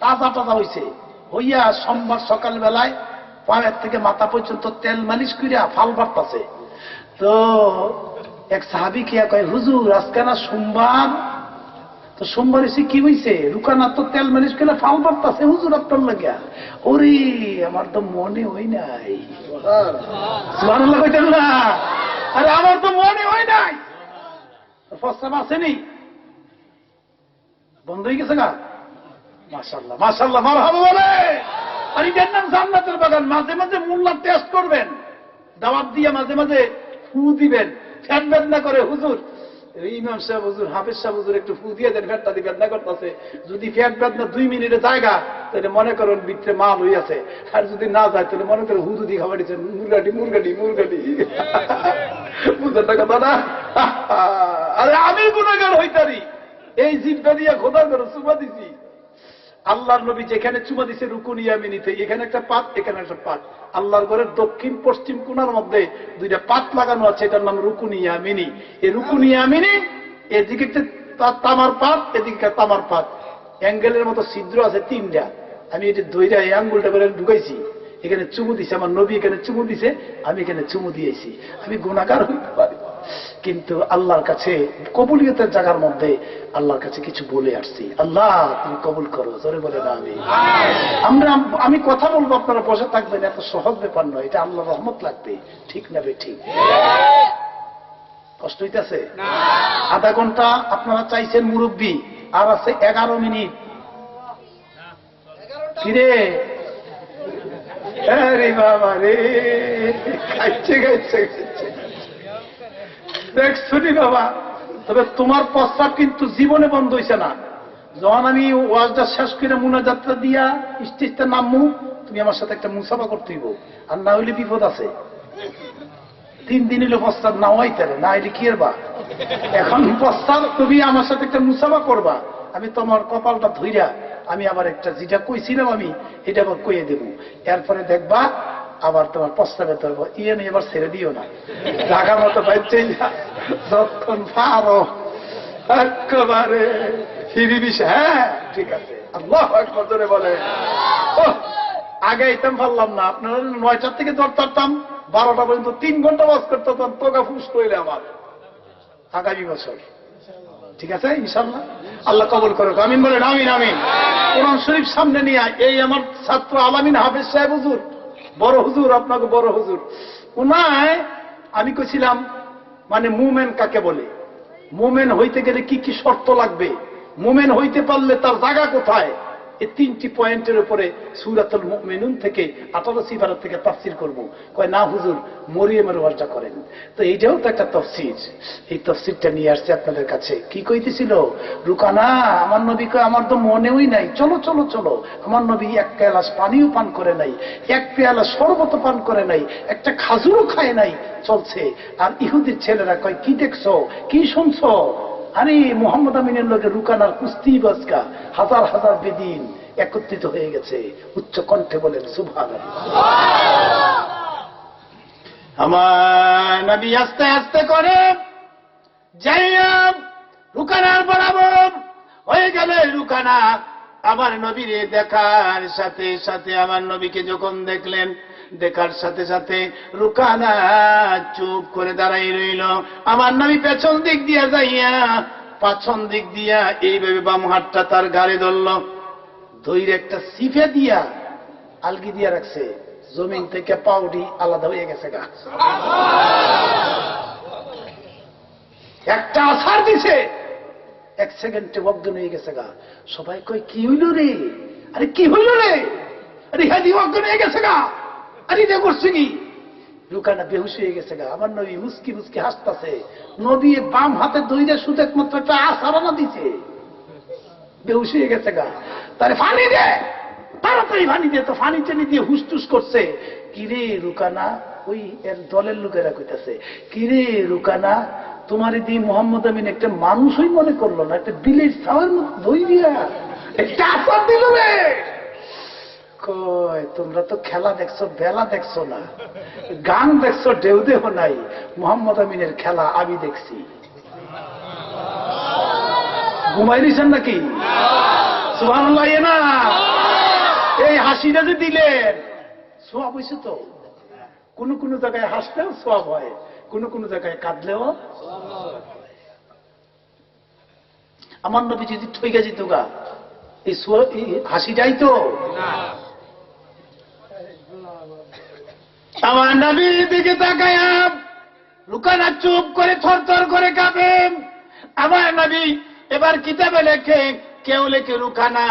তাজা তাজা হইছে, হইয়া সোমবার সকাল বেলায় পায়ের থেকে মাথা পর্যন্ত তেল মালিশ করিয়া ফাল বাড়তাছে। তো এক সাহাবী কিয়া কয়, হুজুর আজকে না সোমবার, তো সোমবার এসে কি হইছে? রুকানা তো তেল মালিশ করে ফাল বাড়তাছে, হুজুর আপনার লাগিয়া। ওরে আমার তো মনে হয় নাই। সুবহানাল্লাহ কইতেন না? আরে আমার তো মনে হয় নাই। প্রস্তাব আসেনি, বন্ধ হয়ে গেছে গা। মাশাআল্লাহ মাশাআল্লাহ, মারহাবা বলে। আর এটার নাম জান্নাতের বাগান। মাঝে মাঝে মোল্লা টেস্ট করবেন, দাওয়াত দিয়ে মাঝে মাঝে ফু দিবেন, ফ্যাট বেদনা করে। হুজুর, ইমাম সাহেব হুজুর, হাফেজ সাহেব হুজুর, একটু ফু দিয়ে দেন, ফ্যাটটা দিয়ে বেদনা করতেছে। যদি ফ্যাট বেদনা 2 মিনিটে জায়গা, তাহলে মনে করেন ভিতরে মাল হইয়াছে। আর যদি না যায় তাহলে মনে করেন হুজুরি খাবার দিচ্ছেন, মুরগাডি মুরগাডি মুরগাডি। বুঝলেন না কথা না? আরে আমি গুনাহগার হইতারি, এই জিব্বা দিয়ে খোদা করে চুমা দিছি। আল্লাহর নবী যেখানে চুমা দিছে রুকুন ইয়ামিনিতে, এখানে একটা পাত, এখানে একটা পাত। আল্লাহর ঘরের দক্ষিণ পশ্চিম কোণার মধ্যে 2টা পাত লাগানো আছে, এটার নাম রুকুন ইয়ামিনি। এই রুকুন ইয়ামিনি, এদিকে তামার পাত, এদিকে তামার পাত, অ্যাঙ্গেলের মতো ছিদ্র আছে 3টা। আমি এটা ধইরা এই আঙ্গুলটা করে ঢুকাইছি, এখানে চুমু দিছে। আমার নবী এখানে চুমু দিছে, আমি এখানে চুমু দিয়েছি। আমি গুনাহগার হইতে পারি, কিন্তু আল্লাহর কাছে কবুলিয়তের জায়গার মধ্যে আল্লাহর কাছে কিছু বলে আসছি। আল্লাহ তুমি কবুল করো, জোরে বলে না আমি। আমি কথা বলবো, আপনারা বসে থাকবেন, এত সহজ ব্যাপার নয়, এটা আল্লাহর রহমত লাগবে। ঠিক না বে? ঠিক। কষ্ট হইতেছে? আধা ঘন্টা আপনারা চাইছেন মুরব্বী, আর আছে 11 মিনিট। কিরে আরে বাবা রে, খাইছে খাইছে খাইছে, দেখ শুনি বাবা। তবে তোমার প্রস্তাব কিন্তু জীবনে বন্ধ হইছে না। যখন আমি ওয়াজটা শেষ করে মুনাজাতটা দিয়া স্টেজটা নামবো, তুমি আমার সাথে একটা মুসাফা করতে হইব, আর না হইলে বিপদ আছে। 3 দিন হইলে প্রস্তাব না হইতারে, না হইলে কি এরবা। এখন প্রস্তাব তুমি আমার সাথে একটা মুসাফা করবা, আমি তোমার কপালটা ধইরা আমি আবার একটা যেটা কইছিলাম আমি এটা আবার কইয়ে দেব। এরপরে দেখবা আবার তোমার প্রস্তাবে ধরবো, ইয়ে নিয়ে এবার ছেড়ে দিও না, জাগা মতো পাইছে যখন পারো একেবারে ফিরি বিষয়। হ্যাঁ ঠিক আছে, আল্লাহু আকবার জোরে বলে। আগে আইতাম পারলাম না, আপনারা 9টা থেকে ধরতাম, 12টা পর্যন্ত 3 ঘন্টা ওয়াজ করতাম, তোকা ফুস কইলে আমার। আগামী বছর ঠিক আছে ইনশাআল্লাহ, আল্লাহ কবুল করুক। আমিন বলেন, আমিন আমিন। কোরআন শরীফ সামনে নিয়ে এই আমার ছাত্র আলামিন হাফেজ সাহেব হুজুর, বড় হুজুর, আপনাকে বড় হুজুর, উনায় আমি কইছিলাম মানে মুমেন কাকে বলে, মুমেন হইতে গেলে কি কি শর্ত লাগবে, মুমেন হইতে পারলে তার জায়গা কোথায়, এই 3টি পয়েন্টের উপরে সূরাতুল মুমিনুন থেকে 88 পারা থেকে তাফসীর করব। কয় না হুজুর, মরিয়মের ওয়াজটা করেন। তো এইটাও তো একটা তাফসীর, এই তাফসীরটা নিয়ে আসছে আপনাদের কাছে। কি কইতেছিল রুকানা, আমার নবী কয় আমার তো মনেই নাই, চলো চলো চলো। আমার নবী 1 গ্লাস পানিও পান করে নাই, 1 পেয়ালা শরবত পান করে নাই, একটা খাজুরও খায় নাই, চলছে। আর ইহুদির ছেলেরা কয় কি দেখছো, কি শুনছো? আরে মুহাম্মদ আমিনের লোকে রুকানার কুস্তি বাজকা, হাজার হাজার বেদিন একত্রিত হয়ে গেছে। উচ্চ কণ্ঠে বলেন সুবহানাল্লাহ। আমার নবী আস্তে আস্তে করে যাইয়া রুকানার বরাবর হয়ে গেলে রুকানা আমার নবীরে দেখার সাথে সাথে, আমার নবীকে যখন দেখলেন, দেখার সাথে সাথে রুকানা চুপ করে দাঁড়াই রইল। আমার নবী পেছন দিক দিয়া যাইয়া, পাছন দিক দিয়া এইভাবে বাম হাতটা তার গাড়ে ধরল, ধৈর্য একটা সিফে দিয়া আলগি দিয়া রাখছে, জমিন থেকে পাউডি আলাদা হয়ে গেছে গা। একটা আছাড় দিছে, 1 সেকেন্ডে অজ্ঞান হয়ে গেছে গা। সবাই কই কি হইল রে, আরে কি হইল রে, আরে হাদি অজ্ঞান হয়ে গেছে গা, আরে এটা করছে কি? রুকানা বেহুশ হয়ে গেছে গা। আমার নবী মুস্কি মুস্কি হাসতেছে। নবী বাম হাতে ধইরে শুধু একমাত্র একটা আছাড়া দিছে, বেহুশ হয়ে গেছে গা। তারে পানি দে, তাড়াতাড়ি পানি দে। তো পানি টেনে দিয়ে হুসটুস করছে। কিরে রুকানা, ওই এর দলের লোকেরা কইতাছে, কিরে রুকানা, তোমার দিয়ে মোহাম্মদ আমিন একটা মানুষই মনে করলো না, একটা বিলের ছাওয়ার মতো ধইরিয়া একটা আছাড় দিল রে। কয় তোমরা তো খেলা দেখছো, বেলা দেখছো না, গান দেখছো, ঢেউ দেহ নাই। মোহাম্মদ আমিনের খেলা আমি দেখছি। ঘুমাই দিয়েছেন নাকি? সুবহানাল্লাহ না? এই হাসিটা যে দিলেন সোয়াব হয়েছে তো। কোন কোন জায়গায় হাসলেও সোয়াব হয়, কোন কোন জায়গায় কাঁদলেও। আমার নবী যদি ঠইকা যেত গা, এই হাসিটাই তো। আমার নবীর দিকে তাকায়া রুকানা চুপ করে থরথর করে কাঁপেন। আমার নবী এবার কিতাবে লেখে, কেউ লেখে রুকানা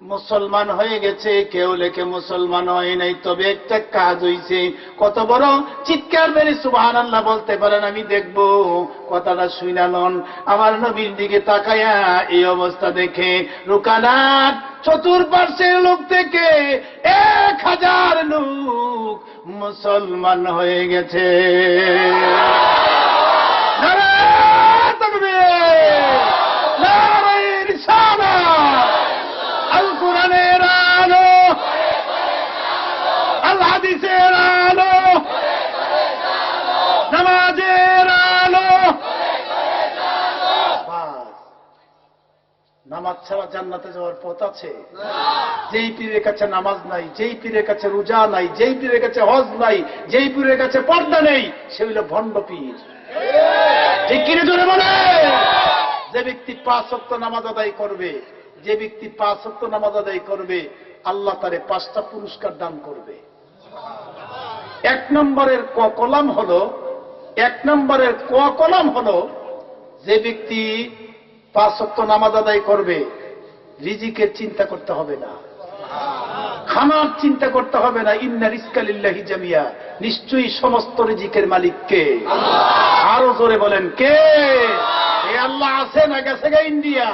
মুসলমান হয়ে গেছে, কেউ লেখে মুসলমান হয় নাই, তবে একটা কাজ হইছে। কত বড় চিৎকার বেড়ে সুবহানাল্লাহ বলতে পারেন আমি দেখব। কথাটা শুইনা নন। আমার নবীর দিকে তাকায়া এই অবস্থা দেখে রুকানার চতুর্পার্শ্বের লোক থেকে 1000 লোক মুসলমান হয়ে গেছে। নারায়ে তাকবীর, নারায়ে রিসালাত। আল কোরআনের আলো, আল হাদিসের আলো, নামাজের আলো। নামাজ ছাড়া জান্নাতে যাওয়ার পথ আছে? যেই পীরের কাছে নামাজ নাই, যেই পীরের কাছে রোজা নাই, যেই পীরের কাছে হজ নাই, যেই পীরের কাছে পর্দা নেই, সে হইল ভণ্ড পীর। ঠিক কিনে জোরে বলে? যে ব্যক্তি 5 ওয়াক্ত নামাজ আদায় করবে, যে ব্যক্তি 5 ওয়াক্ত নামাজ আদায় করবে, আল্লাহ তারে 5টা পুরস্কার দান করবে। 1 নম্বরের কলাম হলো, 1 নম্বরের কলাম হলো, যে ব্যক্তি 5 ওয়াক্ত নামাজ আদায় করবে, রিজিকের চিন্তা করতে হবে না, খানার চিন্তা করতে হবে না। ইন্না রিজকা লিল্লাহি জামিয়া, নিশ্চয়ই সমস্ত রিজিকের মালিক কে? আরো জোরে বলেন কে? এ আল্লাহ আছে না গেছে গা ইন্ডিয়া?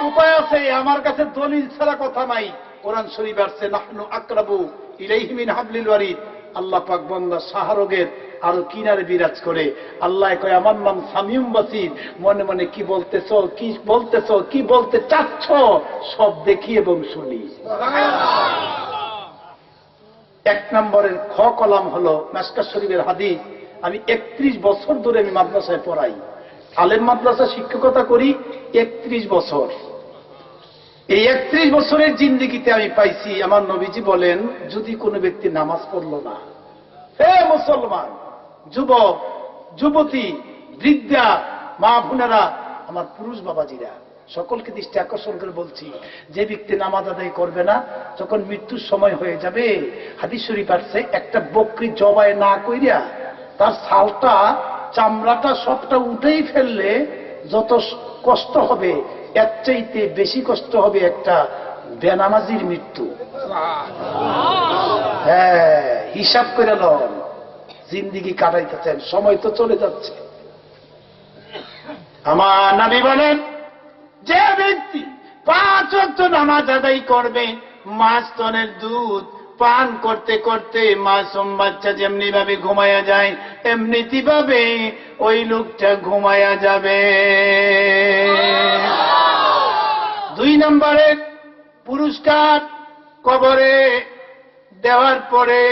উপায় আছে, আমার কাছে দলিল ছাড়া কথা নাই। কোরআন শরীফ আসছে নাহনু আকরাবু ইলাইহি মিন হাবলিল ওয়ারিদ। আল্লাহ পাক বান্দা শাহরগের আরো কিনারে বিরাজ করে। আল্লাহ কয় আমার নাম সামিউম বাসির, মনে মনে কি বলতেছো, কি বলতেছো, কি বলতে চাচ্ছ সব দেখি এবং শুনি। 1 নম্বরের কলাম হলো মিশকাত শরীফের হাদিস। আমি 31 বছর ধরে আমি মাদ্রাসায় পড়াই, আলেম মাদ্রাসা শিক্ষকতা করি 31 বছর। এই 31 বছরের জিন্দেগিতে আমি পাইছি, আমার নবীজি বলেন, যদি কোনো ব্যক্তি নামাজ পড়লো না, হে মুসলমান, যুবক, যুবতী, বৃদ্ধা, মা বোনেরা, আমার পুরুষ বাবাজিরা, সকলকে দৃষ্টি আকর্ষণ করে বলছি, যে ব্যক্তি নামাজ আদায় করবে না, যখন মৃত্যুর সময় হয়ে যাবে, হাদিস শরীফ আছে, একটা বকরি জবাই না কইরা তার ছালটা, চামড়াটা সবটা উঠেই ফেললে যত কষ্ট হবে, এর চাইতে বেশি কষ্ট হবে একটা বেনামাজির মৃত্যু। হ্যাঁ, হিসাব করে লন, জিন্দিগি কাটাইতেছেন, সময় তো চলে যাচ্ছে। আমার নবী বলেন, যে ব্যক্তি 5 ওয়াক্ত নামাজ আদায় করবে, মাস্তনের দুধ পান করতে করতে মাসুম বাচ্চা যেমনি ভাবে ঘুমায়া যায়, এমনিতি ভাবে ওই লোকটা ঘুমায়া যাবে। 2 নম্বরের পুরস্কার, কবরে দেওয়ার পরে,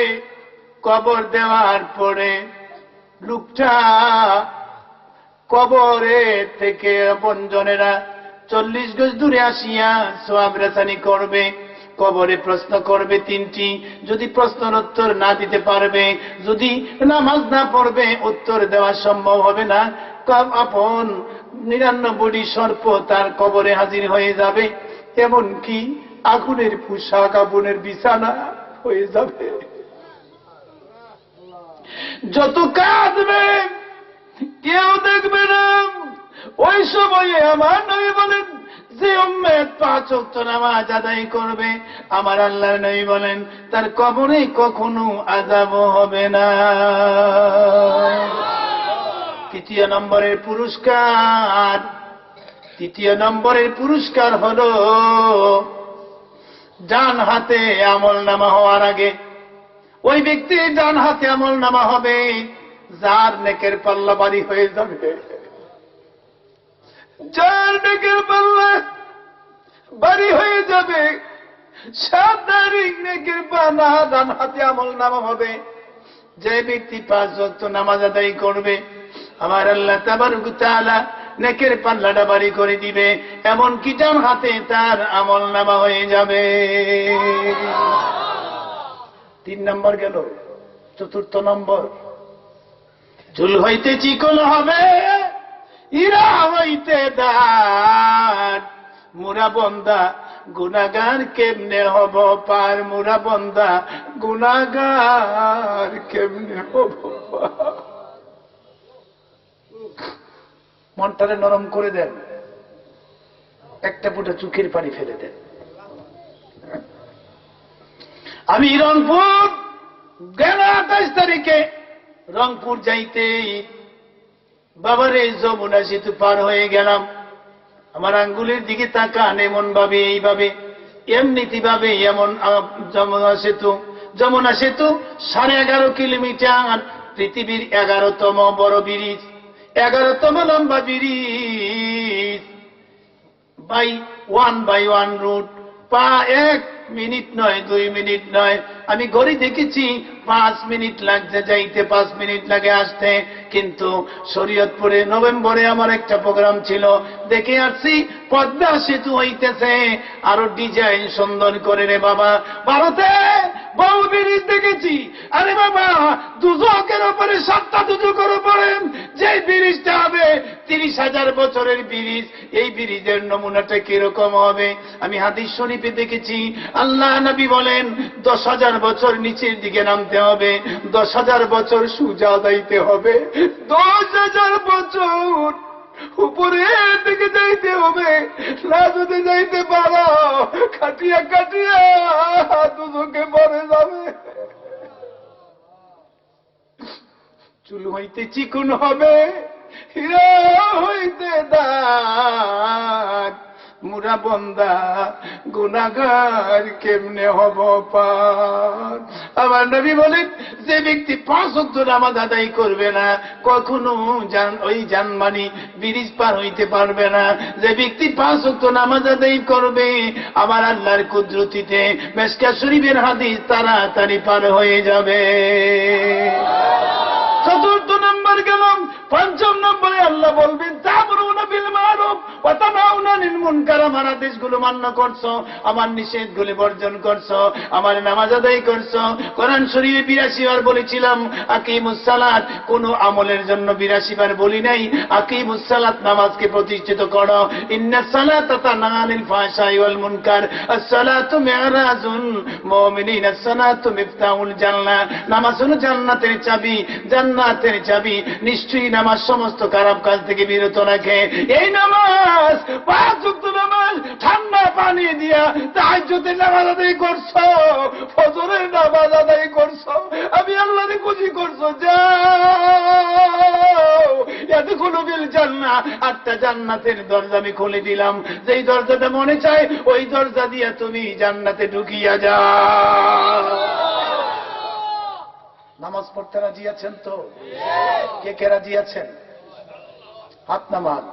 কবর দেওয়ার পরে লোকটা কবরে থেকে আপনজনেরা 40 গজ দূরে আসিয়া সওয়াব রেসানি করবে, কবরে প্রশ্ন করবে 3টি। যদি প্রশ্নের উত্তর না দিতে পারবে, যদি নামাজ না পড়বে, উত্তর দেওয়া সম্ভব হবে না। আপন 99টি সর্প তার কবরে হাজির হয়ে যাবে, এমনকি আগুনের পোশাক, আগুনের বিছানা হয়ে যাবে। যত কাঁদবে কেউ দেখবে না। ওই সময়ে আমার নবী বলেন, যে উম্মত 5 ওয়াক্ত নামাজ আদায় করবে, আমার আল্লাহর নবী বলেন তার কবরে কখনো আযাব হবে না। 3 নম্বরের পুরস্কার হলো ডান হাতে আমল নামা হওয়ার আগে ওই ব্যক্তির ডান হাতে আমল নামা হবে, যার নেকের পাল্লা ভারী হয়ে যাবে। যার নেকের পাল্লা ভারী হয়ে যাবে, 7 তারিখ নেকের পাল্লা ডান হাতে আমল নামা হবে। যে ব্যক্তি 5 ওয়াক্ত নামাজ আদায় করবে, আমার আল্লাহ তাবারক ওয়া তাআলা নেকের পাল্লাটা ভারী করে দিবে, এমনকি ডান হাতে তার আমল নামা হয়ে যাবে। 3 নম্বর গেল। 4র্থ নম্বর, চুল হইতে চিকন হবে, হীরা হইতে দাঁত। মুরা বন্দা গুনাহগার কেমনে হব পার, মুরা বন্দা গুনাহগার কেমনে হব পার। মনটারে নরম করে দেন, একটা ফুটা চোখের পানি ফেলে দেন। আমি রংপুর গেল 28 তারিখে রংপুর যাইতে বাবারে যমুনা সেতু পার হয়ে গেলাম। আমার আঙ্গুলের দিকে তাকান, এমন ভাবে এইভাবে এমনিতি ভাবে এমন যমুনা সেতু 11.5 কিলোমিটার, পৃথিবীর 11তম বড় ব্রিজ, 11তম লম্বা bridge, by one route. 1 minute নয়, 2 মিনিট নয়, আমি ঘড়ি দেখেছি 5 মিনিট লাগছে যাইতে, 5 মিনিট লাগে আসতে। কিন্তু শরীয়তপুরে নভেম্বরে আমার একটা প্রোগ্রাম ছিল, দেখে আসছি পদ্মা সেতু হইতেছে, আরো ডিজাইন সুন্দর করে রে বাবা। ভারতে বহু ব্রিজ দেখেছি, আরে বাবা দুজকের উপরে 7টা দুজকের উপরে যে ব্রিজটা হবে 30,000 বছরের ব্রিজ, এই ব্রিজের নমুনাটা কিরকম হবে? আমি হাদিস শরীফে দেখেছি, আল্লাহ নবী বলেন 10,000 বছর নিচের দিকে নামতে হবে, 10,000 বছর সোজা যাইতে হবে, 10,000 বছর উপরের দিকে যাইতে হবে। না যদি যাইতে পারো, কাটিয়া কাটিয়া দুজকে পরে যাবে। চুল হইতে চিকন হবে, হীরা হইতে দাগ, মুরা বন্দা গুনাহগার কেমনে হব পার। আমার নবী বলেন, যে ব্যক্তি 5 ওয়াক্ত নামাজ আদায় করবে না, কখনো ওই জানমানি ব্রিজ পার হইতে পারবে না। যে ব্যক্তি 5 ওয়াক্ত নামাজ আদায় করবে, আমার আল্লাহর কুদরতিতে মিশকাত শরীফের হাদিস তাড়াতাড়ি পার হয়ে যাবে। 4র্থ নম্বর গেলাম। 5ম নম্বরে আল্লাহ বলবেন, তা'মুরুনা বিল মারুফ ওয়া তানহাউনা আনিল মুনকার। আমার আদেশগুলো মান্য করছো, আমার নিষেধগুলো বর্জন করছো, আমার নামাজ আদায় করছো। কোরআন শরীফে 82 বার বলেছিলাম আকিমুস সালাত, কোন আমলের জন্য 82 বার বলি নাই। আকিমুস সালাত, নামাজকে প্রতিষ্ঠিত করো। ইন্নাস সালাতা তানহা আনিল ফাহশাই ওয়াল মুনকার। আস-সালাতু মি'রাজুল মুমিনিন, আস-সালাতু মিফতাহুল জান্নাহ। নামাজ হলো জান্নাতের চাবি, জান্নাতের চাবি। নিশ্চয়ই নামাজ সমস্ত খারাপ কাজ থেকে বিরত রাখে। এই নামাজ 5 ওয়াক্ত নামাজ ঠান্ডা পানি দিয়া তাহাজ্জুদের নামাজ আদায় করছো, ফজরের নামাজ আদায় করছো, আমি আল্লাহকে খুশি করছো। যাও ইয়াদখুলু বিল জান্নাহ, 8টা জান্নাতের দরজা আমি খুলে দিলাম। যেই দরজাটা মনে চায় ওই দরজা দিয়া তুমি জান্নাতে ঢুকিয়া যাও। নামাজ পড়তে রাজি আছেন তো? কে কে রাজি আছেন? হাত নামান।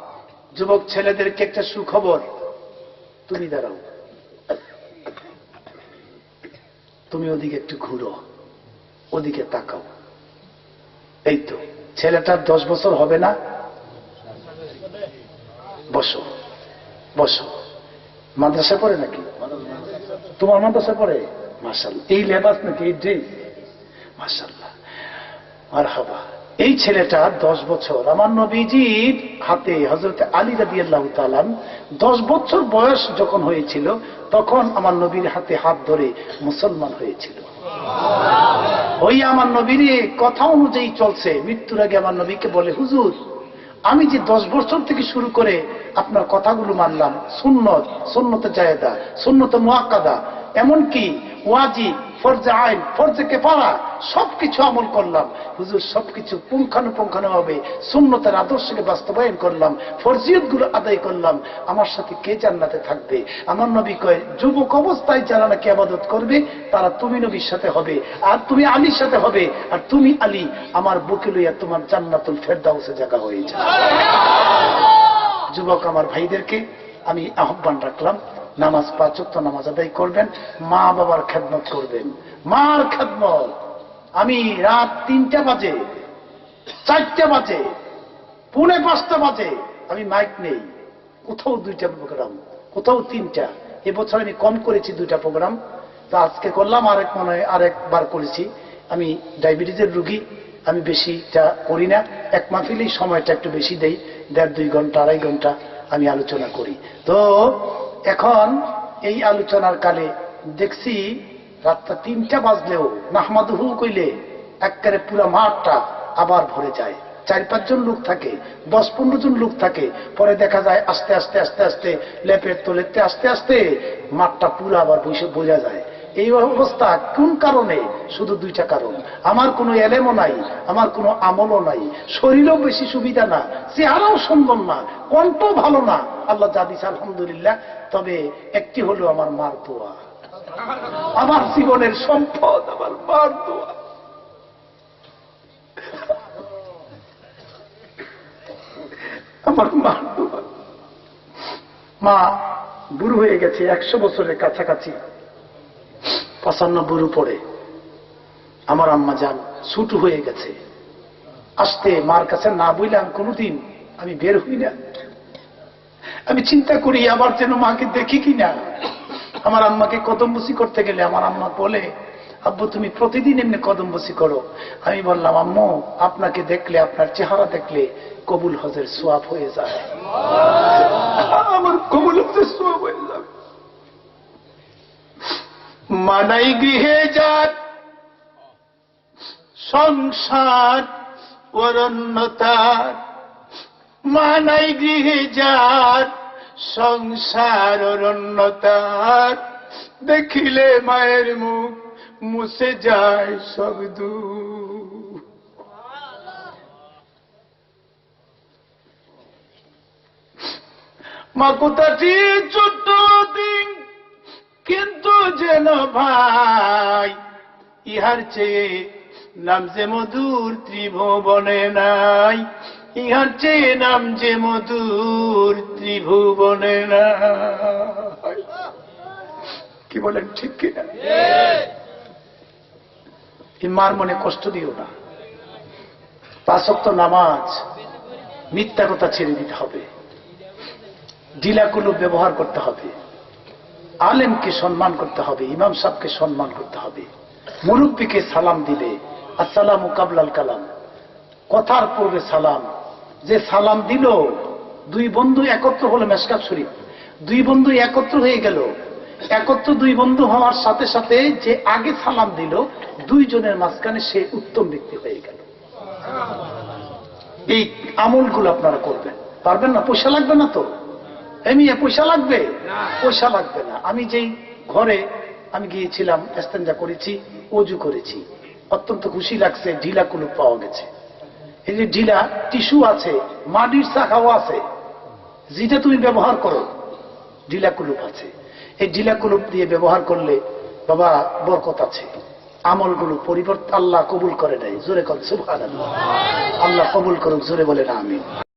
যুবক ছেলেদেরকে একটা সুখবর, তুমি দাঁড়াও, তুমি ওদিকে একটু ঘুরো, ওদিকে তাকাও। এই তো ছেলেটার 10 বছর হবে না, বসো। বসো। মাদ্রাসায় পড়ে নাকি? তোমার মাদ্রাসায় পড়ে? মাশাআল্লাহ। এই লেবাস নাকি, এই ড্রেস? মাশাআল্লাহ, মারহাবা। এই ছেলেটা 10 বছর আমার নবীজির হাতে, হযরত আলী রাদিয়াল্লাহু তাআলা 10 বছর বয়স যখন হয়েছিল তখন আমার নবীর হাতে হাত ধরে মুসলমান হয়েছিল। ওই আমার নবীর কথা অনুযায়ী চলছে। মৃত্যুর আগে আমার নবীকে বলে, হুজুর আমি যে 10 বছর থেকে শুরু করে আপনার কথাগুলো মানলাম, সুন্নত, সুন্নতে জায়েদা, সুন্নতে মুআক্কাদা, এমনকি ওয়াজিব, ফরজে আইন, ফরজে কিফায়া সবকিছু আমল করলাম হুজুর, সবকিছু পুঙ্খানুপুঙ্খানুভাবে সুন্নতের আদর্শকে বাস্তবায়ন করলাম, ফরজিয়তগুলো আদায় করলাম, আমার সাথে কে জান্নাতে থাকবে? আমার নবী কয়, যুবক অবস্থায় যারা নাকি ইবাদত করবে তারা তুমি নবীর সাথে হবে, আর তুমি আলীর সাথে হবে, আর তুমি আলী আমার বুকে লইয়া তোমার জান্নাতুল ফেরদাউসে জায়গা হয়ে যাবে। যুবক আমার ভাইদেরকে আমি আহ্বান রাখলাম, নামাজ 5 ওয়াক্ত নামাজ আদায় করবেন, মা বাবার খেদমত করবেন। মার খেদমত। আমি রাত 3টা বাজে, 4টা বাজে, 4:45 বাজে আমি মাইক নেই, কোথাও 2টা প্রোগ্রাম, কোথাও 3টা। এবছর আমি কম করেছি 2টা প্রোগ্রাম, তো আজকে করলাম, মনে হয় আরেকবার করেছি। আমি ডায়াবেটিসের রুগী, আমি বেশিটা করি না, এক মাহফিলেই সময়টা একটু বেশি দেই, 1.5-2 ঘন্টা 2.5 ঘন্টা আমি আলোচনা করি। তো এখন এই আলোচনার কালে দেখছি রাতটা 3টা বাজলেও নাহমাদুহু কইলে একেবারে পুরো মাঠটা আবার ভরে যায়। 4-5 জন লোক থাকে, 10-15 জন লোক থাকে, পরে দেখা যায় আস্তে আস্তে আস্তে আস্তে লেপের তোলেতে আস্তে আস্তে মাঠটা পুরো আবার বোঝা যায়। এই অবস্থা কোন কারণে? শুধু 2টা কারণ। আমার কোনো এলেমও নাই, আমার কোনো আমলও নাই, শরীরও বেশি সুবিধা না, চেহারাও সুন্দর না, কণ্ঠ ভালো না, আল্লাহ যা দিছে আলহামদুলিল্লাহ। তবে একটি হলো আমার মার দোয়া, আমার জীবনের সম্পদ আমার মার দোয়া। আমার মার দোয়া। মা বুড়ো হয়ে গেছে, 100 বছরের কাছাকাছি, 95 পরে। আমার আম্মা জান ছোট হয়ে গেছে, আসতে মার কাছে না বইলে আমি কোনোদিন আমি বের হই না। আমি চিন্তা করি আবার যেন মাকে দেখি কিনা। আমার আম্মাকে কদমবুসি করতে গেলে আমার আম্মা বলে, আব্বু তুমি প্রতিদিন এমনি কদমবুসি করো। আমি বললাম, আম্মু আপনাকে দেখলে, আপনার চেহারা দেখলে কবুল হজের সোয়াব হয়ে যায়, আমার কবুল হজের সোয়াব হয়ে যাবে। মানাই গৃহে যার সংসার অরণ্যতার, মানাই গৃহে যার সংসার অরণ্যতার, দেখিলে মায়ের মুখ মুছে যায় সব দুঃখ। মা কোথাটি ছোট্ট দিন কিন্তু যেন ভাই, ইহার চেয়ে নাম যে মধুর ত্রিভুবনে নাই, ইহার চেয়ে নাম যে মধুর ত্রিভুবনে নাই। কি বলেন, ঠিক কিনা? মার মনে কষ্ট দিও না। 5 ওয়াক্ত নামাজ, মিথ্যা কথা ছেড়ে দিতে হবে, ঢিলাকুলুপ ব্যবহার করতে হবে, আলেমকে সম্মান করতে হবে, ইমাম সাহেবকে সম্মান করতে হবে, মুরব্বীকে সালাম দিলে আসসালামু কাবলাল কালাম, কথার পূর্বে সালাম। যে সালাম দিল, 2 বন্ধু একত্র হলো, মেশকাত শরীফ, 2 বন্ধু একত্র হয়ে গেল, একত্র 2 বন্ধু হওয়ার সাথে সাথে যে আগে সালাম দিল, 2 জনের মাঝখানে সে উত্তম ব্যক্তি হয়ে গেল। এই আমলগুলো আপনারা করবেন। পারবেন না? পয়সা লাগবে না তো? এমনি পয়সা লাগবে? পয়সা লাগবে না। আমি যেই ঘরে আমি গিয়েছিলাম, ইস্তেঞ্জা করেছি, ওযু করেছি, অত্যন্ত খুশি লাগছে, ঢিলা কুলুপ পাওয়া গেছে। এই যে ঢিলা টিস্যু আছে, মাটির শাখাও আছে, যেটা তুমি ব্যবহার করো, ঢিলা কুলুপ আছে। এই ঢিলা কুলুপ দিয়ে ব্যবহার করলে বাবা বরকত আছে। আমলগুলো পরিবর্তন আল্লাহ কবুল করে নেয়। জোরে কর সুবহানাল্লাহ। আল্লাহ কবুল করুক, জোরে বলে না আমিন।